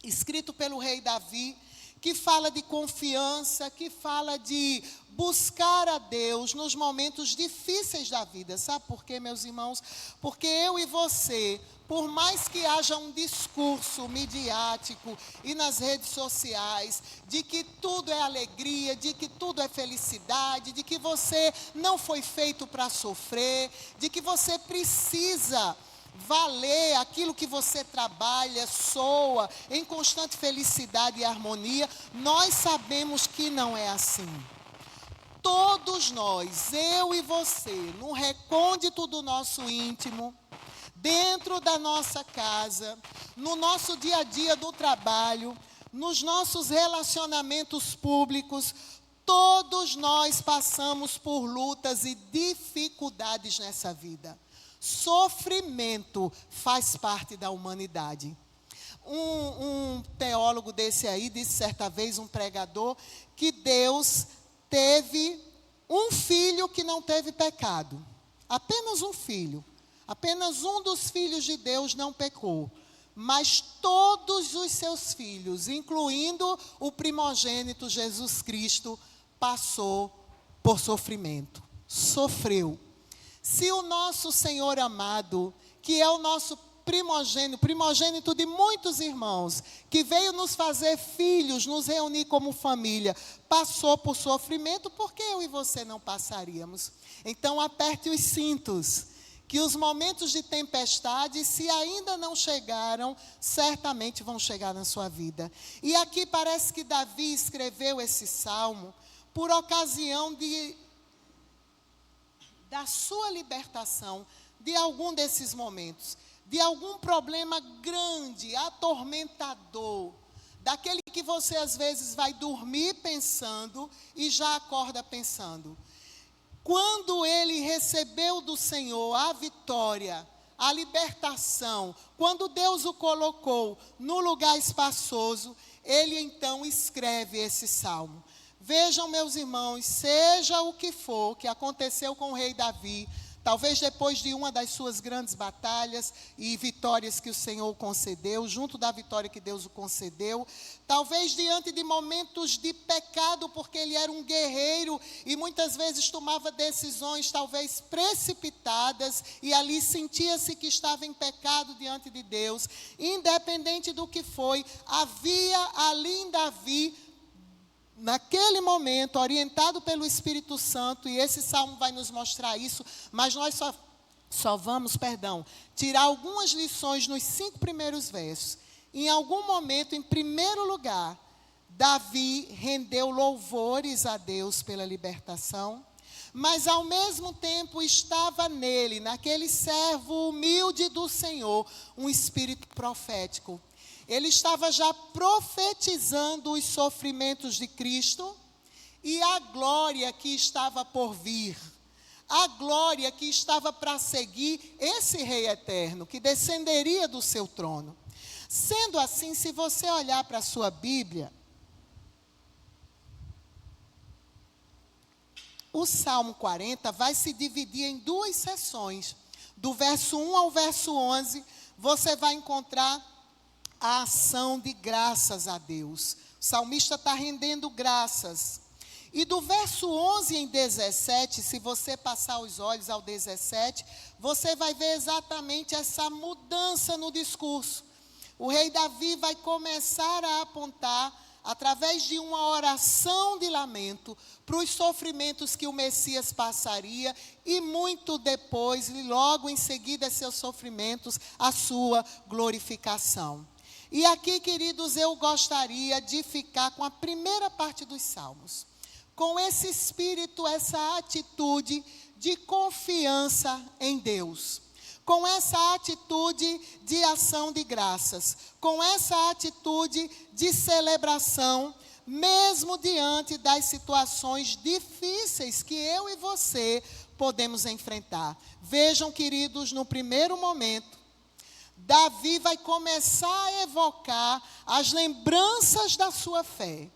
escrito pelo rei Davi, que fala de confiança, que fala de buscar a Deus nos momentos difíceis da vida. Sabe por quê, meus irmãos? Porque eu e você, por mais que haja um discurso midiático e nas redes sociais, de que tudo é alegria, de que tudo é felicidade, de que você não foi feito para sofrer, de que você precisa valer aquilo que você trabalha, soa, em constante felicidade e harmonia, nós sabemos que não é assim. Todos nós, eu e você, no recôndito do nosso íntimo, dentro da nossa casa, no nosso dia a dia do trabalho, nos nossos relacionamentos públicos, todos nós passamos por lutas e dificuldades nessa vida. Sofrimento faz parte da humanidade. Um teólogo desse aí disse certa vez, um pregador, que Deus teve um filho que não teve pecado. Apenas um filho. Apenas um dos filhos de Deus não pecou. Mas todos os seus filhos, incluindo o primogênito Jesus Cristo, passou por sofrimento. Sofreu. Se o nosso Senhor amado, que é o nosso primogênito de muitos irmãos, que veio nos fazer filhos, nos reunir como família, passou por sofrimento, por que eu e você não passaríamos? Então aperte os cintos, que os momentos de tempestade, se ainda não chegaram, certamente vão chegar na sua vida. E aqui parece que Davi escreveu esse salmo por ocasião da sua libertação de algum desses momentos, de algum problema grande, atormentador, daquele que você às vezes vai dormir pensando e já acorda pensando. Quando ele recebeu do Senhor a vitória, a libertação, quando Deus o colocou no lugar espaçoso, ele então escreve esse salmo. Vejam, meus irmãos, seja o que for que aconteceu com o rei Davi, talvez depois de uma das suas grandes batalhas e vitórias que o Senhor concedeu, junto da vitória que Deus o concedeu, talvez diante de momentos de pecado, porque ele era um guerreiro e muitas vezes tomava decisões talvez precipitadas e ali sentia-se que estava em pecado diante de Deus. Independente do que foi, havia ali em Davi, naquele momento, orientado pelo Espírito Santo, e esse salmo vai nos mostrar isso, mas nós só vamos, tirar algumas lições nos 5 primeiros versos. Em algum momento, em primeiro lugar, Davi rendeu louvores a Deus pela libertação, mas ao mesmo tempo estava nele, naquele servo humilde do Senhor, um espírito profético. Ele estava já profetizando os sofrimentos de Cristo e a glória que estava por vir. A glória que estava para seguir esse Rei eterno, que descenderia do seu trono. Sendo assim, se você olhar para a sua Bíblia, o Salmo 40 vai se dividir em 2 seções. Do verso 1 ao verso 11, você vai encontrar a ação de graças a Deus. O salmista está rendendo graças. E do verso 11 em 17, se você passar os olhos ao 17, você vai ver exatamente essa mudança no discurso. O rei Davi vai começar a apontar através de uma oração de lamento, para os sofrimentos que o Messias passaria e muito depois, e logo em seguida, seus sofrimentos, a sua glorificação. E aqui, queridos, eu gostaria de ficar com a primeira parte dos Salmos, com esse espírito, essa atitude de confiança em Deus, com essa atitude de ação de graças, com essa atitude de celebração, mesmo diante das situações difíceis que eu e você podemos enfrentar. Vejam, queridos, no primeiro momento, Davi vai começar a evocar as lembranças da sua fé,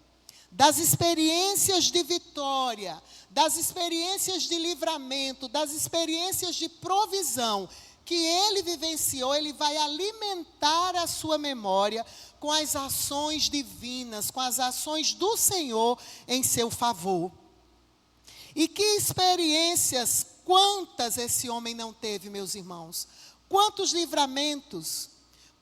das experiências de vitória, das experiências de livramento, das experiências de provisão que ele vivenciou. Ele vai alimentar a sua memória com as ações divinas, com as ações do Senhor em seu favor. E que experiências, quantas esse homem não teve, meus irmãos? Quantos livramentos,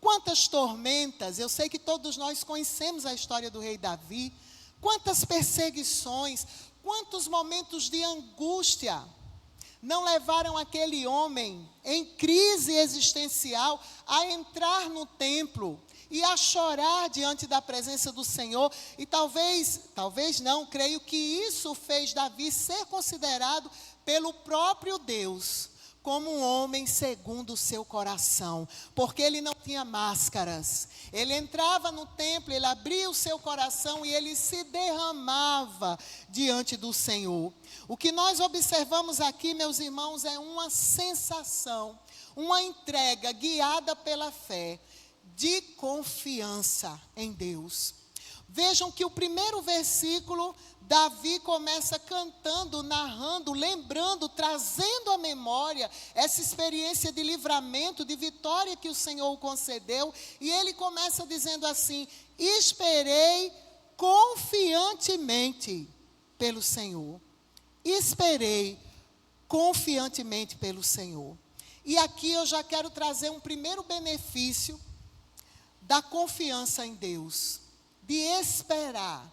quantas tormentas. Eu sei que todos nós conhecemos a história do rei Davi. Quantas perseguições, quantos momentos de angústia não levaram aquele homem em crise existencial a entrar no templo e a chorar diante da presença do Senhor. E talvez não, creio que isso fez Davi ser considerado pelo próprio Deus como um homem segundo o seu coração, porque ele não tinha máscaras. Ele entrava no templo, ele abria o seu coração e ele se derramava diante do Senhor. O que nós observamos aqui, meus irmãos, é uma sensação, uma entrega guiada pela fé, de confiança em Deus. Vejam que o primeiro versículo, Davi começa cantando, narrando, lembrando, trazendo à memória essa experiência de livramento, de vitória que o Senhor o concedeu. E ele começa dizendo assim: esperei confiantemente pelo Senhor. Esperei confiantemente pelo Senhor. E aqui eu já quero trazer um primeiro benefício da confiança em Deus, de esperar,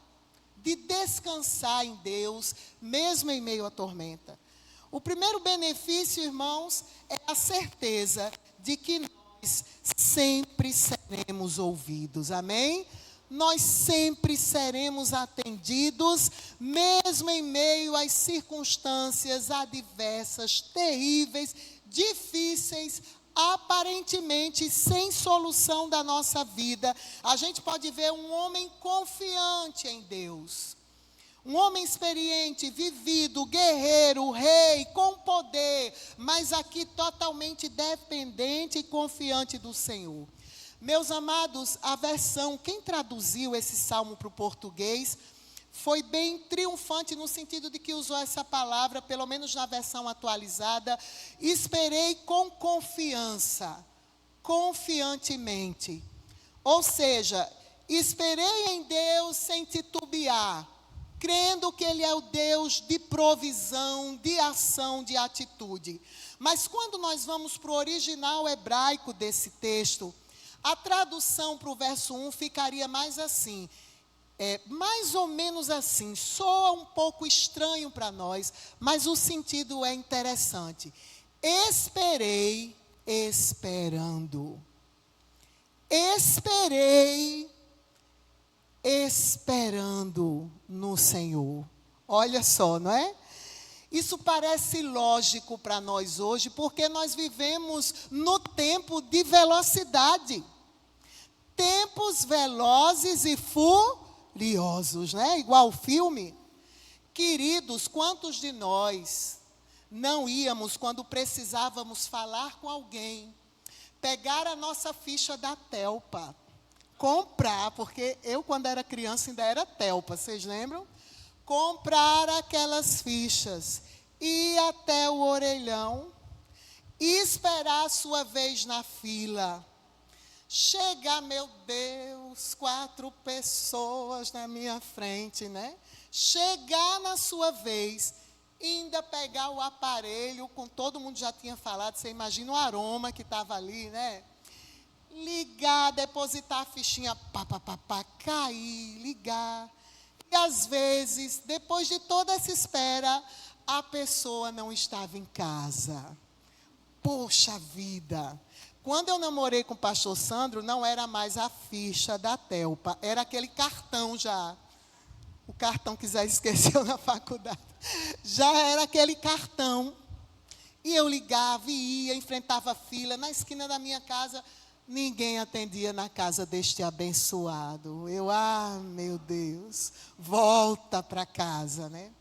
de descansar em Deus, mesmo em meio à tormenta. O primeiro benefício, irmãos, é a certeza de que nós sempre seremos ouvidos, amém? Nós sempre seremos atendidos, mesmo em meio às circunstâncias adversas, terríveis, difíceis, aparentemente sem solução da nossa vida. A gente pode ver um homem confiante em Deus, um homem experiente, vivido, guerreiro, rei, com poder, mas aqui totalmente dependente e confiante do Senhor. Meus amados, a versão, quem traduziu esse salmo para o português, foi bem triunfante no sentido de que usou essa palavra, pelo menos na versão atualizada: esperei com confiança, confiantemente. Ou seja, esperei em Deus sem titubear, crendo que Ele é o Deus de provisão, de ação, de atitude. Mas quando nós vamos para o original hebraico desse texto, a tradução para o verso 1 ficaria mais assim, mais ou menos assim, soa um pouco estranho para nós, mas o sentido é interessante. Esperei esperando. Esperei esperando no Senhor. Olha só, não é? Isso parece lógico para nós hoje, porque nós vivemos no tempo de velocidade. Tempos velozes e furiosos, né? Igual o filme. Queridos, quantos de nós não íamos, quando precisávamos falar com alguém, pegar a nossa ficha da Telpa, comprar, porque eu, quando era criança, ainda era Telpa, vocês lembram? Comprar aquelas fichas, ir até o orelhão, esperar a sua vez na fila. Chegar, meu Deus, 4 pessoas na minha frente, né? Chegar na sua vez, ainda pegar o aparelho, com todo mundo já tinha falado, você imagina o aroma que estava ali, né? ligar, depositar a fichinha, cair, ligar. E às vezes, depois de toda essa espera, a pessoa não estava em casa. Poxa vida! Quando eu namorei com o pastor Sandro, não era mais a ficha da Telpa, era aquele cartão já. O cartão que Zé esqueceu na faculdade. Já era aquele cartão. E eu ligava e ia, enfrentava fila. Na esquina da minha casa, ninguém atendia na casa deste abençoado. Meu Deus, volta para casa, né?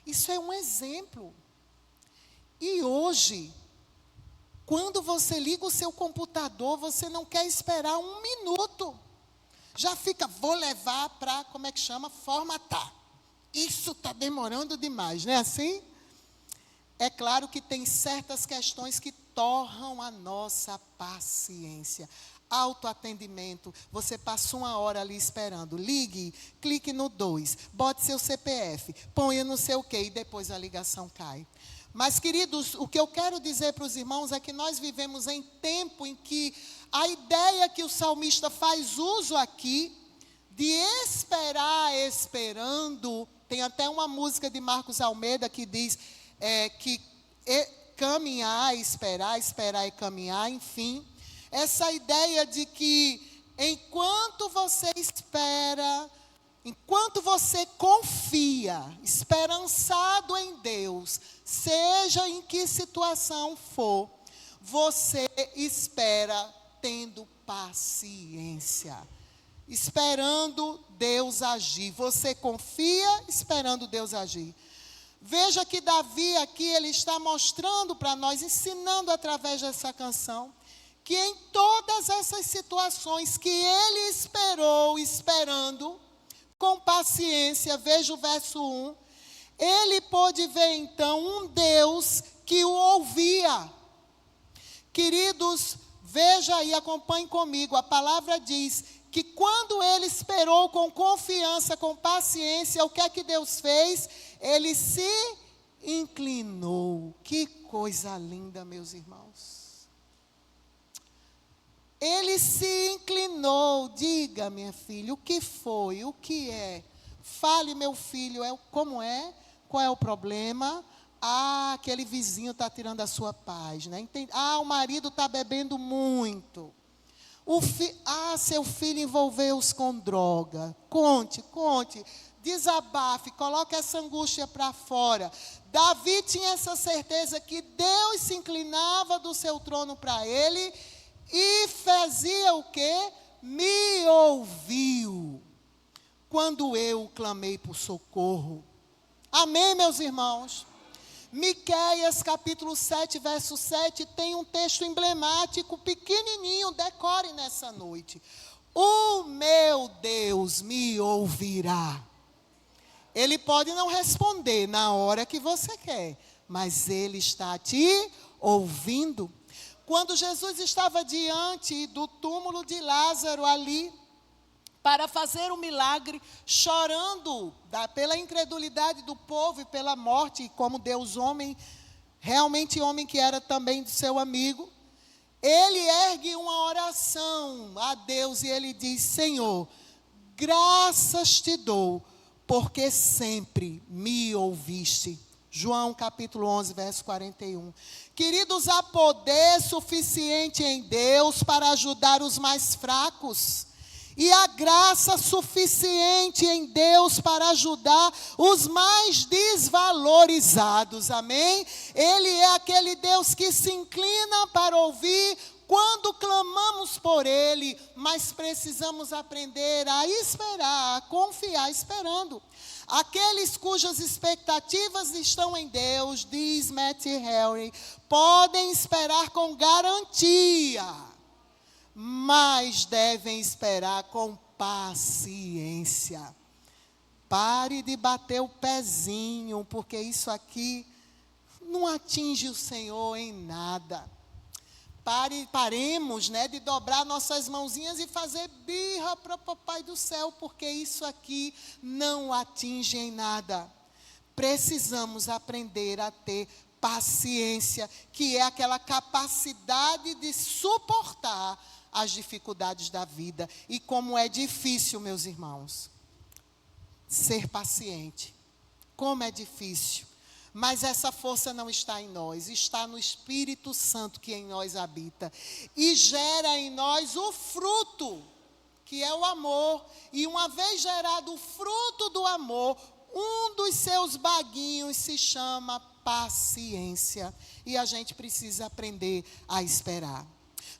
Isso é um exemplo. E hoje, quando você liga o seu computador, você não quer esperar 1 minuto. Já fica, vou levar para, formatar. Isso está demorando demais, não é assim? É claro que tem certas questões que torram a nossa paciência. Autoatendimento, você passa 1 hora ali esperando. Ligue, clique no 2, bote seu CPF, ponha não sei o quê e depois a ligação cai. Mas, queridos, o que eu quero dizer para os irmãos é que nós vivemos em tempo em que a ideia que o salmista faz uso aqui, de esperar esperando, tem até uma música de Marcos Almeida que diz que caminhar, esperar e caminhar, enfim. Essa ideia de que enquanto você espera, enquanto você confia, esperançado em Deus, seja em que situação for, você espera tendo paciência, esperando Deus agir. Você confia esperando Deus agir. Veja que Davi aqui, ele está mostrando para nós, ensinando através dessa canção, que em todas essas situações que ele esperou, esperando, com paciência, veja o verso 1, ele pôde ver então um Deus que o ouvia. Queridos, veja aí, acompanhe comigo, a palavra diz que quando ele esperou com confiança, com paciência, o que é que Deus fez? Ele se inclinou. Que coisa linda, meus irmãos. Ele se inclinou. Diga, minha filha, o que foi? O que é? Fale, meu filho, como é? Qual é o problema? Aquele vizinho está tirando a sua paz, né? O marido está bebendo muito. Seu filho envolveu-os com droga. Conte. Desabafe, coloque essa angústia para fora. Davi tinha essa certeza que Deus se inclinava do seu trono para ele e fazia o quê? Me ouviu quando eu clamei por socorro. Amém, meus irmãos? Miqueias capítulo 7, verso 7, tem um texto emblemático, pequenininho, decore nessa noite. O meu Deus me ouvirá. Ele pode não responder na hora que você quer, mas Ele está te ouvindo. Quando Jesus estava diante do túmulo de Lázaro ali, para fazer o milagre, chorando pela incredulidade do povo e pela morte, e como Deus homem, realmente homem que era também do seu amigo, ele ergue uma oração a Deus e ele diz: Senhor, graças te dou, porque sempre me ouviste. João capítulo 11, verso 41. Queridos, há poder suficiente em Deus para ajudar os mais fracos. E há graça suficiente em Deus para ajudar os mais desvalorizados, amém? Ele é aquele Deus que se inclina para ouvir quando clamamos por Ele, mas precisamos aprender a esperar, a confiar esperando. Aqueles cujas expectativas estão em Deus, diz Matthew Henry, podem esperar com garantia, mas devem esperar com paciência. Pare de bater o pezinho, porque isso aqui não atinge o Senhor em nada. Paremos, de dobrar nossas mãozinhas e fazer birra para o Papai do Céu, porque isso aqui não atinge em nada. Precisamos aprender a ter paciência, que é aquela capacidade de suportar as dificuldades da vida. E como é difícil, meus irmãos, ser paciente. Como é difícil. Mas essa força não está em nós, está no Espírito Santo que em nós habita. E gera em nós o fruto, que é o amor. E uma vez gerado o fruto do amor, um dos seus baguinhos se chama paciência. E a gente precisa aprender a esperar.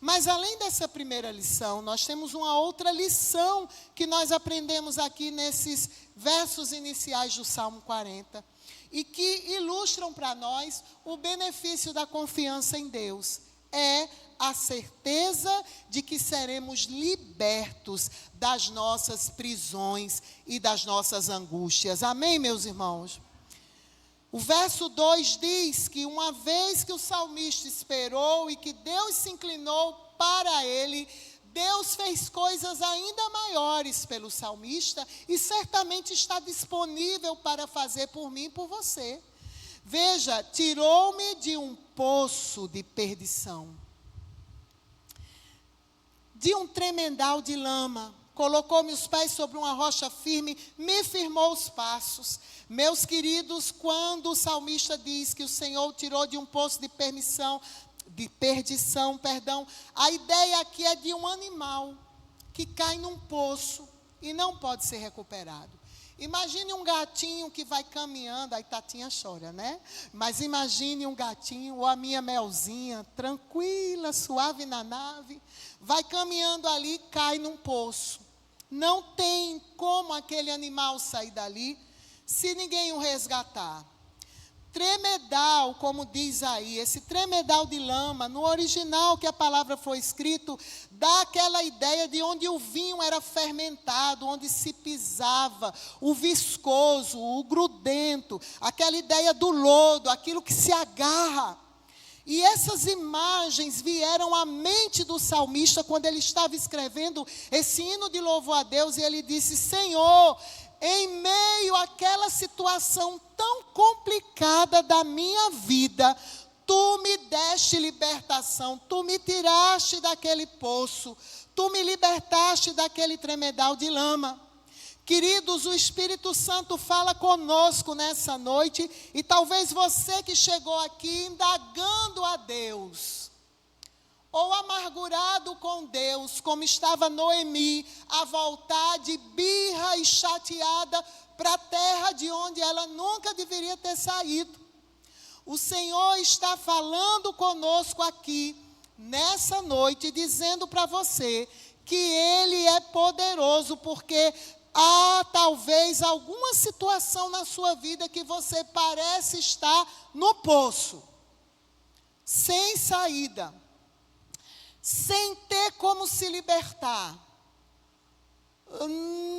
Mas além dessa primeira lição, nós temos uma outra lição que nós aprendemos aqui nesses versos iniciais do Salmo 40. E que ilustram para nós o benefício da confiança em Deus. É a certeza de que seremos libertos das nossas prisões e das nossas angústias. Amém, meus irmãos? O verso 2 diz que uma vez que o salmista esperou e que Deus se inclinou para ele, Deus fez coisas ainda maiores pelo salmista e certamente está disponível para fazer por mim e por você. Veja, tirou-me de um poço de perdição, de um tremedal de lama, colocou-me os pés sobre uma rocha firme, me firmou os passos. Meus queridos, quando o salmista diz que o Senhor tirou de um poço de perdição, a ideia aqui é de um animal que cai num poço e não pode ser recuperado. Imagine um gatinho que vai caminhando, aí Tatinha chora, né? Mas imagine um gatinho, ou a minha Melzinha, tranquila, suave na nave, vai caminhando ali, cai num poço. Não tem como aquele animal sair dali se ninguém o resgatar. Tremedal, como diz aí, esse tremedal de lama, no original que a palavra foi escrito, dá aquela ideia de onde o vinho era fermentado, onde se pisava, o viscoso, o grudento, aquela ideia do lodo, aquilo que se agarra. E essas imagens vieram à mente do salmista quando ele estava escrevendo esse hino de louvor a Deus, e ele disse: Senhor, em meio àquela situação tão complicada da minha vida, Tu me deste libertação, Tu me tiraste daquele poço, Tu me libertaste daquele tremedal de lama. Queridos, o Espírito Santo fala conosco nessa noite, e talvez você que chegou aqui indagando a Deus, ou amargurado com Deus, como estava Noemi, a voltar de birra e chateada para a terra de onde ela nunca deveria ter saído. O Senhor está falando conosco aqui, nessa noite, dizendo para você que Ele é poderoso, porque há talvez alguma situação na sua vida que você parece estar no poço, sem saída, sem ter como se libertar,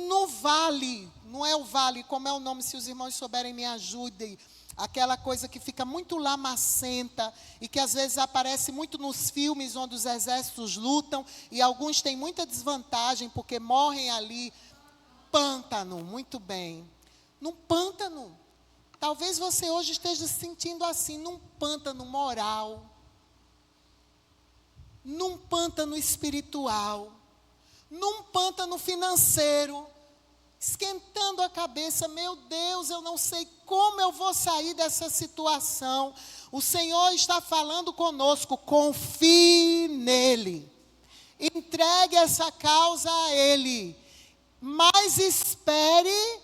no vale, não é o vale, como é o nome, se os irmãos souberem me ajudem, aquela coisa que fica muito lamacenta e que às vezes aparece muito nos filmes onde os exércitos lutam e alguns têm muita desvantagem porque morrem ali. Pântano, muito bem, num pântano, talvez você hoje esteja se sentindo assim, num pântano moral, num pântano espiritual, num pântano financeiro, esquentando a cabeça, meu Deus, eu não sei como eu vou sair dessa situação. O Senhor está falando conosco, confie nele, entregue essa causa a Ele, mas espere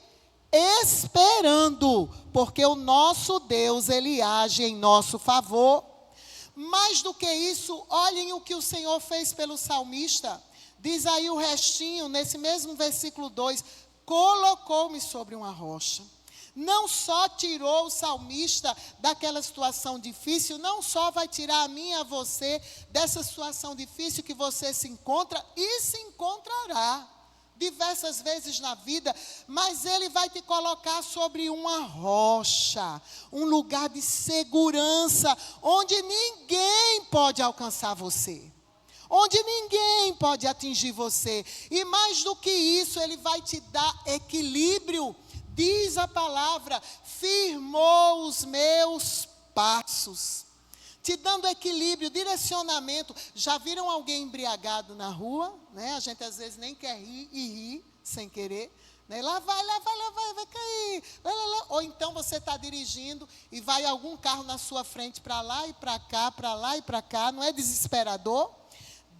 esperando, porque o nosso Deus, Ele age em nosso favor. Mais do que isso, olhem o que o Senhor fez pelo salmista. Diz aí o restinho, nesse mesmo versículo 2, colocou-me sobre uma rocha. Não só tirou o salmista daquela situação difícil, não só vai tirar a mim e a você dessa situação difícil que você se encontra e se encontrará diversas vezes na vida, mas Ele vai te colocar sobre uma rocha, um lugar de segurança, onde ninguém pode alcançar você, onde ninguém pode atingir você, e mais do que isso, Ele vai te dar equilíbrio. Diz a palavra, firmou os meus passos. te dando equilíbrio, direcionamento. Já viram alguém embriagado na rua? Né? A gente às vezes nem quer rir e ri sem querer. Né? Lá vai, vai cair. Lá. Ou então você está dirigindo e vai algum carro na sua frente para lá e para cá, para lá e para cá. Não é desesperador?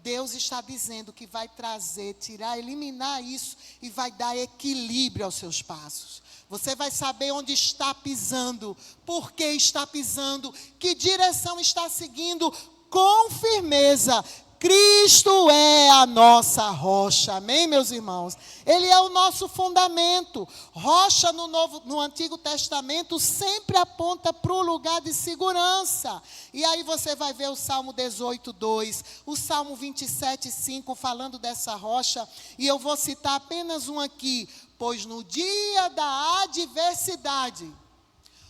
Deus está dizendo que vai trazer, tirar, eliminar isso e vai dar equilíbrio aos seus passos. Você vai saber onde está pisando, por que está pisando, que direção está seguindo com firmeza. Cristo é a nossa rocha, amém, meus irmãos? Ele é o nosso fundamento. Rocha no Antigo Testamento sempre aponta para o lugar de segurança. E aí você vai ver o Salmo 18:2, o Salmo 27:5 falando dessa rocha. E eu vou citar apenas um aqui. Pois no dia da adversidade,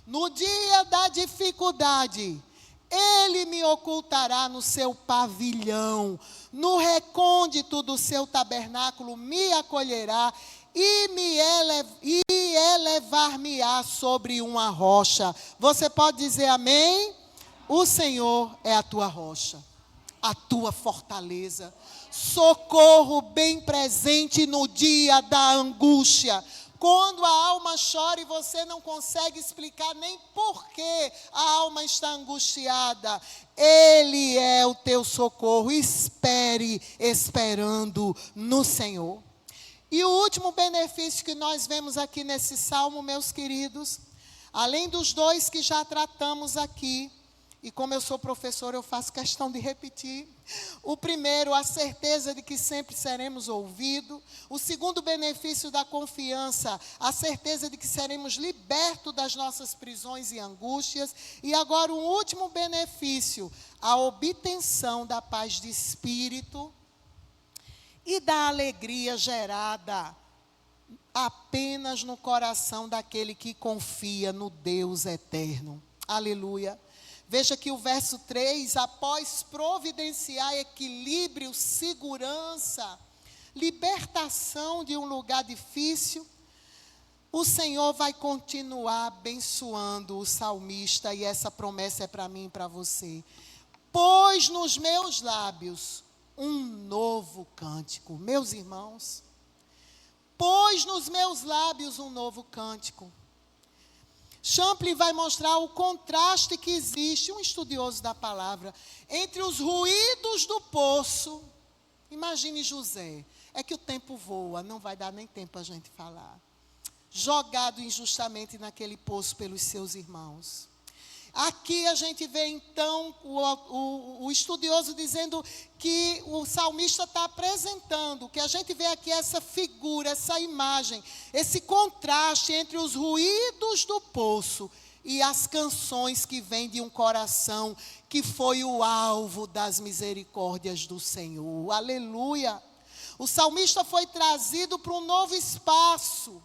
no dia da dificuldade, Ele me ocultará no seu pavilhão, no recôndito do seu tabernáculo me acolherá e elevar-me-á sobre uma rocha. Você pode dizer amém? O Senhor é a tua rocha, a tua fortaleza, socorro bem presente no dia da angústia. Quando a alma chora e você não consegue explicar nem por que a alma está angustiada, Ele é o teu socorro. Espere, esperando no Senhor. E o último benefício que nós vemos aqui nesse salmo, meus queridos, além dos dois que já tratamos aqui, e como eu sou professora, eu faço questão de repetir. O primeiro, a certeza de que sempre seremos ouvidos. O segundo benefício da confiança, a certeza de que seremos libertos das nossas prisões e angústias. E agora um último benefício, a obtenção da paz de espírito e da alegria gerada apenas no coração daquele que confia no Deus eterno. Aleluia. Veja que o verso 3, após providenciar equilíbrio, segurança, libertação de um lugar difícil, o Senhor vai continuar abençoando o salmista, e essa promessa é para mim e para você. Pôs nos meus lábios um novo cântico. Meus irmãos, pôs nos meus lábios um novo cântico. Champlin vai mostrar o contraste que existe, um estudioso da palavra, entre os ruídos do poço. Imagine José, é que o tempo voa, não vai dar nem tempo a gente falar. Jogado injustamente naquele poço pelos seus irmãos. Aqui a gente vê então o estudioso dizendo que o salmista está apresentando, que a gente vê aqui essa figura, essa imagem, esse contraste entre os ruídos do poço e as canções que vêm de um coração que foi o alvo das misericórdias do Senhor. Aleluia! O salmista foi trazido para um novo espaço,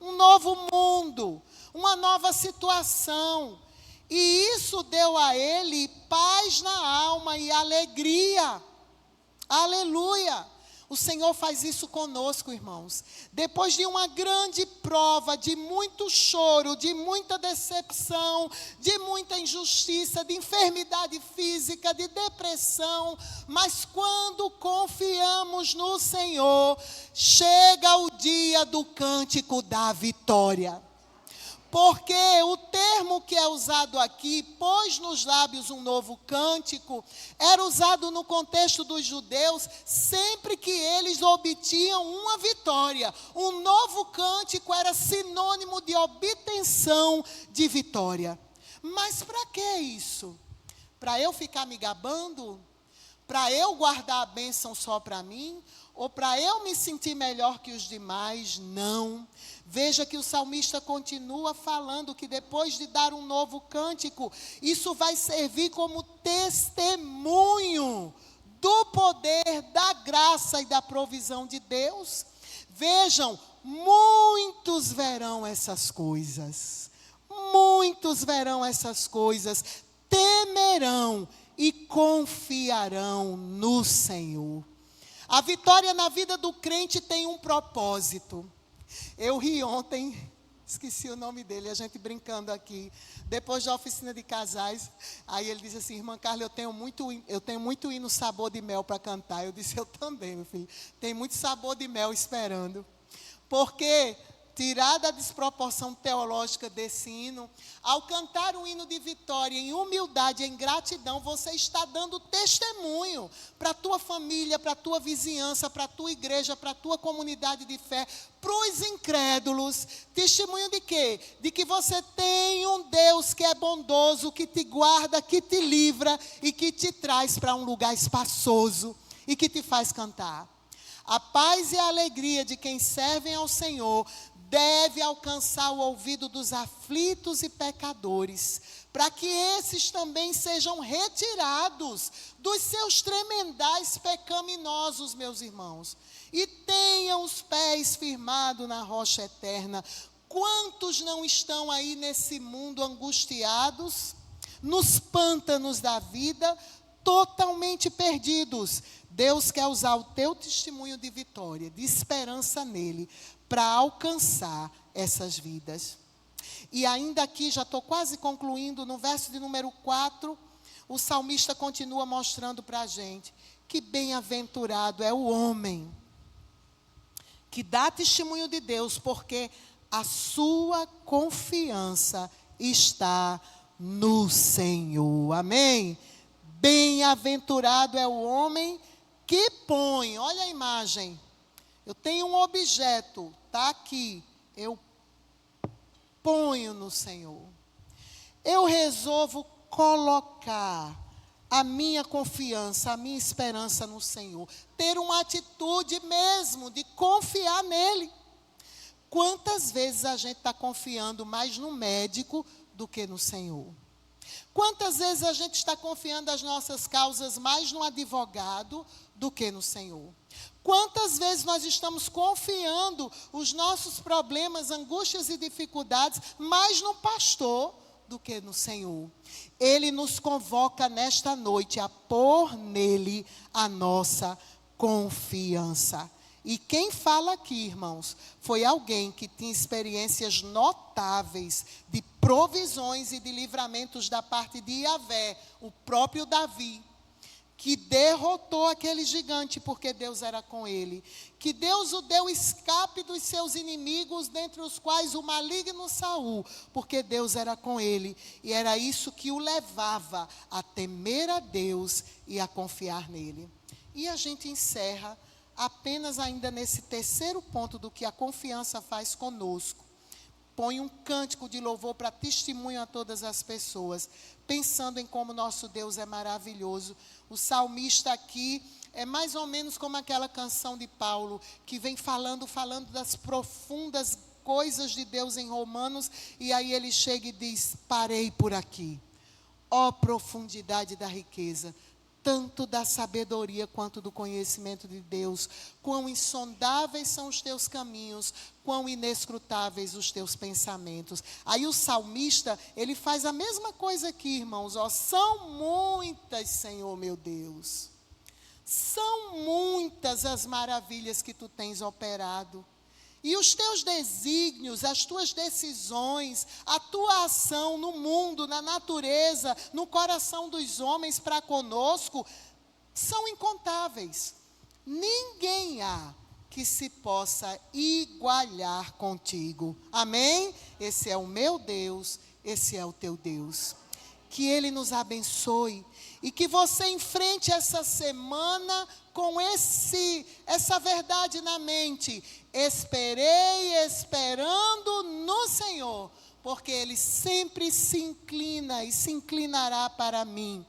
um novo mundo, uma nova situação. E isso deu a ele paz na alma e alegria. Aleluia! O Senhor faz isso conosco, irmãos. Depois de uma grande prova, de muito choro, de muita decepção, de muita injustiça, de enfermidade física, de depressão, mas quando confiamos no Senhor, chega o dia do cântico da vitória. Porque o termo que é usado aqui, pôs nos lábios um novo cântico, era usado no contexto dos judeus sempre que eles obtinham uma vitória. Um novo cântico era sinônimo de obtenção de vitória. Mas para que isso? Para eu ficar me gabando? Para eu guardar a bênção só para mim? Ou para eu me sentir melhor que os demais? Não. Veja que o salmista continua falando que depois de dar um novo cântico, isso vai servir como testemunho do poder, da graça e da provisão de Deus. Vejam, muitos verão essas coisas. Muitos verão essas coisas, temerão e confiarão no Senhor. A vitória na vida do crente tem um propósito. Eu ri ontem, Esqueci o nome dele, a gente brincando aqui. Depois da oficina de casais, aí ele disse assim: irmã Carla, eu tenho muito hino sabor de mel para cantar. Eu disse: eu também, meu filho. Tem muito sabor de mel esperando. Porque, tirada a desproporção teológica desse hino, ao cantar um hino de vitória em humildade, em gratidão, você está dando testemunho para a tua família, para a tua vizinhança, para a tua igreja, para a tua comunidade de fé, para os incrédulos. Testemunho de quê? De que você tem um Deus que é bondoso, que te guarda, que te livra e que te traz para um lugar espaçoso e que te faz cantar. A paz e a alegria de quem servem ao Senhor deve alcançar o ouvido dos aflitos e pecadores, para que esses também sejam retirados dos seus tremendais pecaminosos, meus irmãos, e tenham os pés firmados na rocha eterna. Quantos não estão aí nesse mundo angustiados, nos pântanos da vida, totalmente perdidos? Deus quer usar o teu testemunho de vitória, de esperança nele, para alcançar essas vidas. E ainda aqui, já estou quase concluindo, no verso de número 4, o salmista continua mostrando para a gente que bem-aventurado é o homem que dá testemunho de Deus, porque a sua confiança está no Senhor. Amém? Bem-aventurado é o homem que põe, olha a imagem, eu tenho um objeto, está aqui, eu ponho no Senhor. Eu resolvo colocar a minha confiança, a minha esperança no Senhor. Ter uma atitude mesmo de confiar nele. Quantas vezes a gente está confiando mais no médico do que no Senhor? Quantas vezes a gente está confiando as nossas causas mais no advogado do que no Senhor? Quantas vezes nós estamos confiando os nossos problemas, angústias e dificuldades mais no pastor do que no Senhor? Ele nos convoca nesta noite a pôr nele a nossa confiança. E quem fala aqui, irmãos, foi alguém que tinha experiências notáveis de provisões e de livramentos da parte de Yahvé, o próprio Davi, que derrotou aquele gigante porque Deus era com ele, que Deus o deu escape dos seus inimigos, dentre os quais o maligno Saul, porque Deus era com ele, e era isso que o levava a temer a Deus e a confiar nele. E a gente encerra apenas ainda nesse terceiro ponto do que a confiança faz conosco. Põe um cântico de louvor para testemunho a todas as pessoas, pensando em como nosso Deus é maravilhoso. O salmista aqui é mais ou menos como aquela canção de Paulo, que vem falando das profundas coisas de Deus em Romanos, e aí ele chega e diz: parei por aqui. Ó profundidade da riqueza, tanto da sabedoria quanto do conhecimento de Deus. Quão insondáveis são os teus caminhos, quão inescrutáveis os teus pensamentos. Aí o salmista, ele faz a mesma coisa aqui, irmãos. Ó, são muitas, Senhor meu Deus. São muitas as maravilhas que tu tens operado. E os teus desígnios, as tuas decisões, a tua ação no mundo, na natureza, no coração dos homens para conosco, são incontáveis. Ninguém há que se possa igualar contigo. Amém? Esse é o meu Deus, esse é o teu Deus. Que Ele nos abençoe e que você enfrente essa semana com essa verdade na mente. Esperei esperando no Senhor, porque Ele sempre se inclina e se inclinará para mim.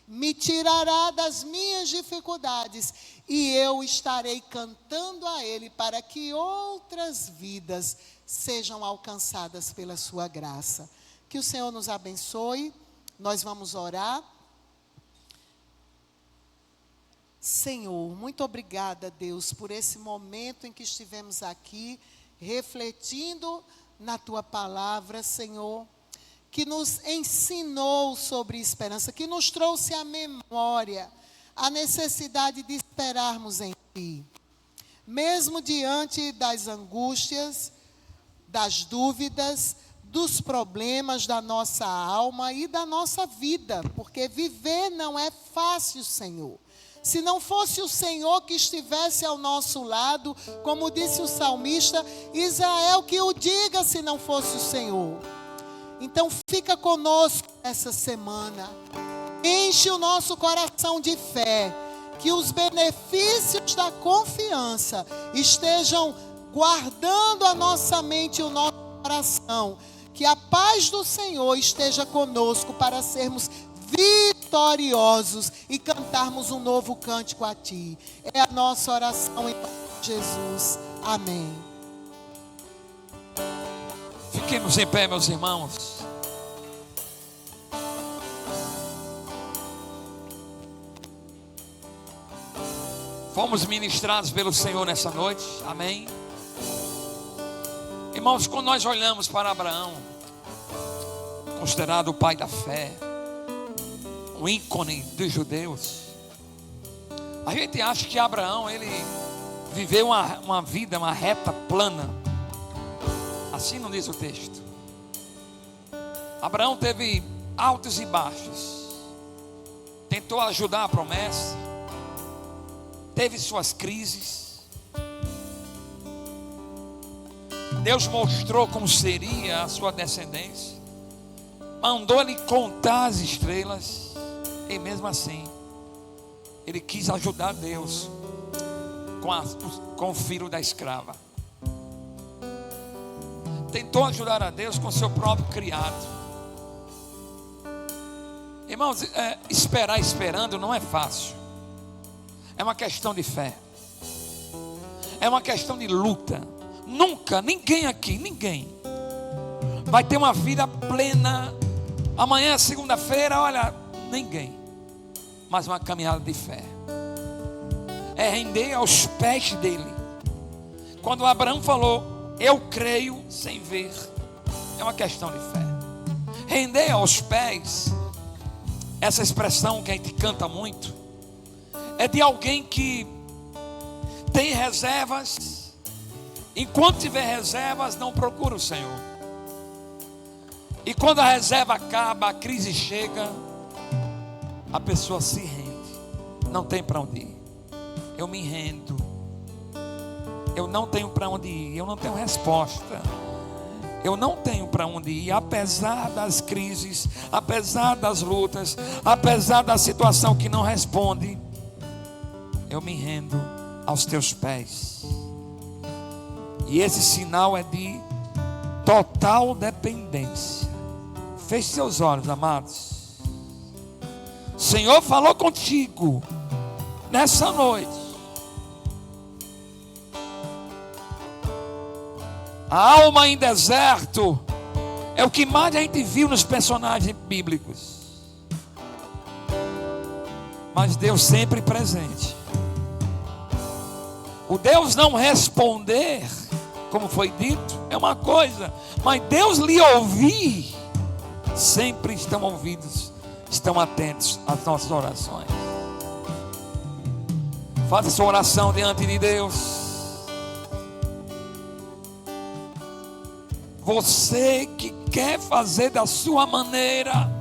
Me tirará das minhas dificuldades e eu estarei cantando a Ele para que outras vidas sejam alcançadas pela sua graça. Que o Senhor nos abençoe. Nós vamos orar. Senhor, muito obrigada, Deus, por esse momento em que estivemos aqui, refletindo na Tua palavra, Senhor, que nos ensinou sobre esperança, que nos trouxe à memória a necessidade de esperarmos em Ti. Mesmo diante das angústias, das dúvidas, dos problemas da nossa alma e da nossa vida, porque viver não é fácil, Senhor. Se não fosse o Senhor que estivesse ao nosso lado, como disse o salmista, Israel que o diga se não fosse o Senhor. Então fica conosco essa semana, enche o nosso coração de fé, que os benefícios da confiança estejam guardando a nossa mente e o nosso coração, que a paz do Senhor esteja conosco para sermos vitoriosos e cantarmos um novo cântico a Ti. É a nossa oração em nome de Jesus. Amém. Fiquemos em pé, meus irmãos. Fomos ministrados pelo Senhor nessa noite. Amém. Irmãos, quando nós olhamos para Abraão, considerado o pai da fé, o ícone dos judeus, a gente acha que Abraão, ele viveu uma vida, uma reta plana. Assim não diz o texto. Abraão teve altos e baixos, tentou ajudar a promessa, teve suas crises. Deus mostrou como seria a sua descendência, mandou ele contar as estrelas, e mesmo assim ele quis ajudar Deus com o filho da escrava. Tentou ajudar a Deus com seu próprio criado. Irmãos, esperar esperando não é fácil. É uma questão de fé, é uma questão de luta. Nunca, ninguém aqui, ninguém vai ter uma vida plena. Amanhã é segunda-feira, olha, ninguém. Mas uma caminhada de fé é render aos pés dele. Quando Abraão falou, eu creio sem ver, é uma questão de fé. Render aos pés, essa expressão que a gente canta muito, é de alguém que tem reservas. Enquanto tiver reservas, não procura o Senhor. E quando a reserva acaba, a crise chega, a pessoa se rende. Não tem para onde ir. Eu me rendo. Eu não tenho para onde ir. Eu não tenho resposta. Eu não tenho para onde ir. Apesar das crises, apesar das lutas, apesar da situação que não responde, eu me rendo aos teus pés. E esse sinal é de total dependência. Feche seus olhos, amados. O Senhor falou contigo nessa noite. A alma em deserto é o que mais a gente viu nos personagens bíblicos. Mas Deus sempre presente. O Deus não responder, como foi dito, é uma coisa, mas Deus lhe ouvir, sempre estão ouvidos, estão atentos às nossas orações. Faça sua oração diante de Deus. Você que quer fazer da sua maneira,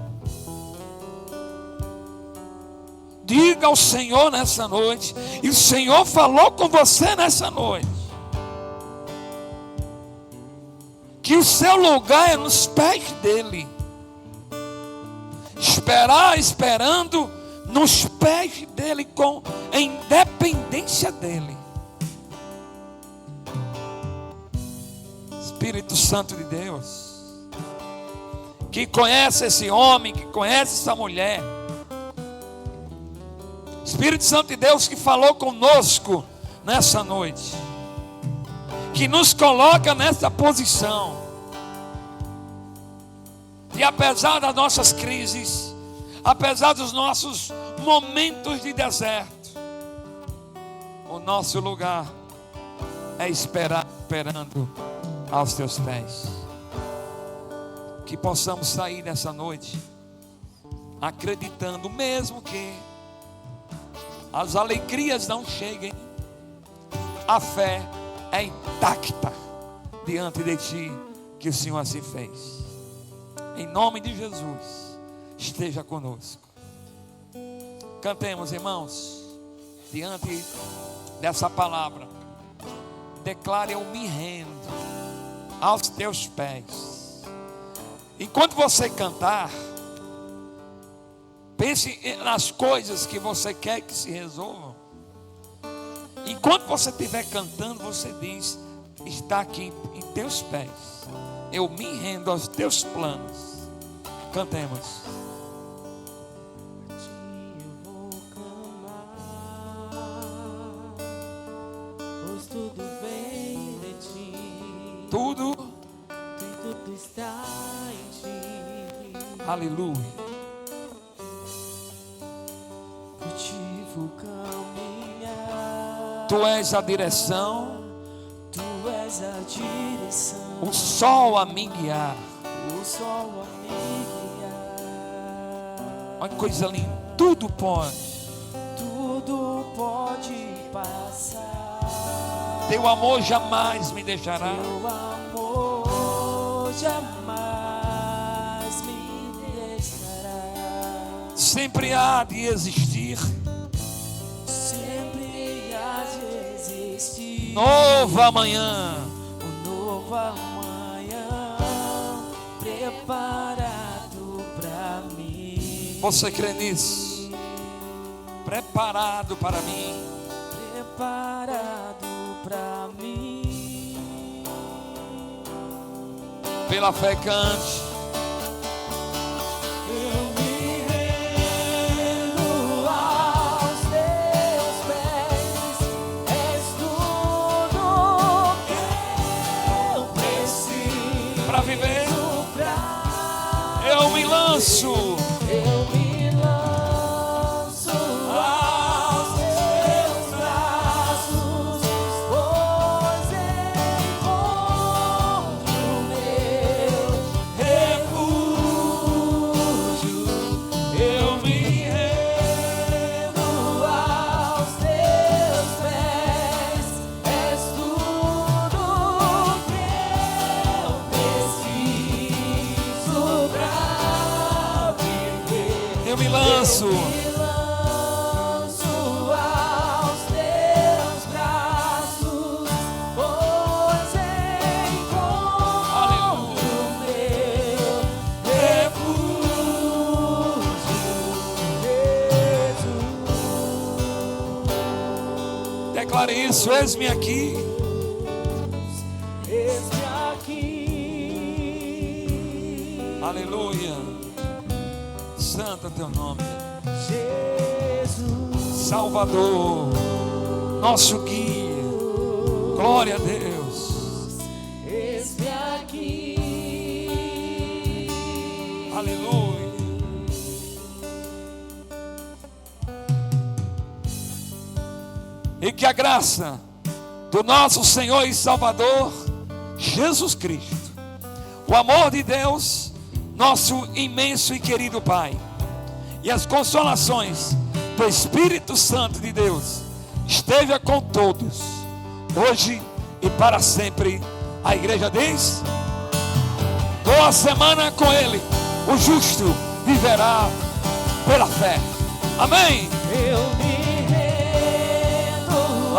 diga ao Senhor nessa noite. E o Senhor falou com você nessa noite, que o seu lugar é nos pés dele. Esperar, esperando nos pés dele, com a independência dele. Espírito Santo de Deus, que conhece esse homem, que conhece essa mulher. Espírito Santo de Deus, que falou conosco nessa noite, que nos coloca nessa posição. E apesar das nossas crises, apesar dos nossos momentos de deserto, o nosso lugar é esperando aos teus pés. Que possamos sair nessa noite acreditando, mesmo que as alegrias não cheguem, a fé é intacta, diante de ti, que o Senhor assim fez. Em nome de Jesus, esteja conosco. Cantemos, irmãos, diante dessa palavra. Declare: eu me rendo aos teus pés. Enquanto você cantar, pense nas coisas que você quer que se resolvam. Enquanto você estiver cantando, você diz: está aqui em teus pés, eu me rendo aos teus planos. Cantemos. Eu vou clamar, pois tudo vem de ti. Tudo, Tudo está em ti. aleluia. Motivo caminhar. Tu és a direção, Tu és a direção. o sol a me guiar. O sol a me guiar. Olha que coisa linda. Tudo pode. Tudo pode passar. Teu amor jamais me deixará. Teu amor jamais me deixará. Sempre há de existir Sempre há de existir novo amanhã. um novo amanhã preparado pra mim. Você crê nisso? Preparado para mim. Preparado pra mim. Pela fé cante. Eu me rendo aos teus pés. És tudo que eu preciso Para viver, pra eu me lanço. eu me lanço aos teus braços, pois encontro meu refúgio. Eu me rendo aos teus pés. És tudo que eu preciso pra viver. Eu me lanço. Me lanço aos teus braços, pois encontro meu refúgio. Declare isso. Eis-me aqui. Eis-me aqui. Aleluia. Santo é teu nome. Jesus, Salvador, nosso guia. Glória a Deus. eis-me aqui. Aleluia. E que a graça do nosso Senhor e Salvador Jesus Cristo, o amor de Deus, nosso imenso e querido Pai, e as consolações do Espírito Santo de Deus esteja com todos, hoje e para sempre. A igreja diz: boa semana com Ele, o justo viverá pela fé. Amém. Eu me rendo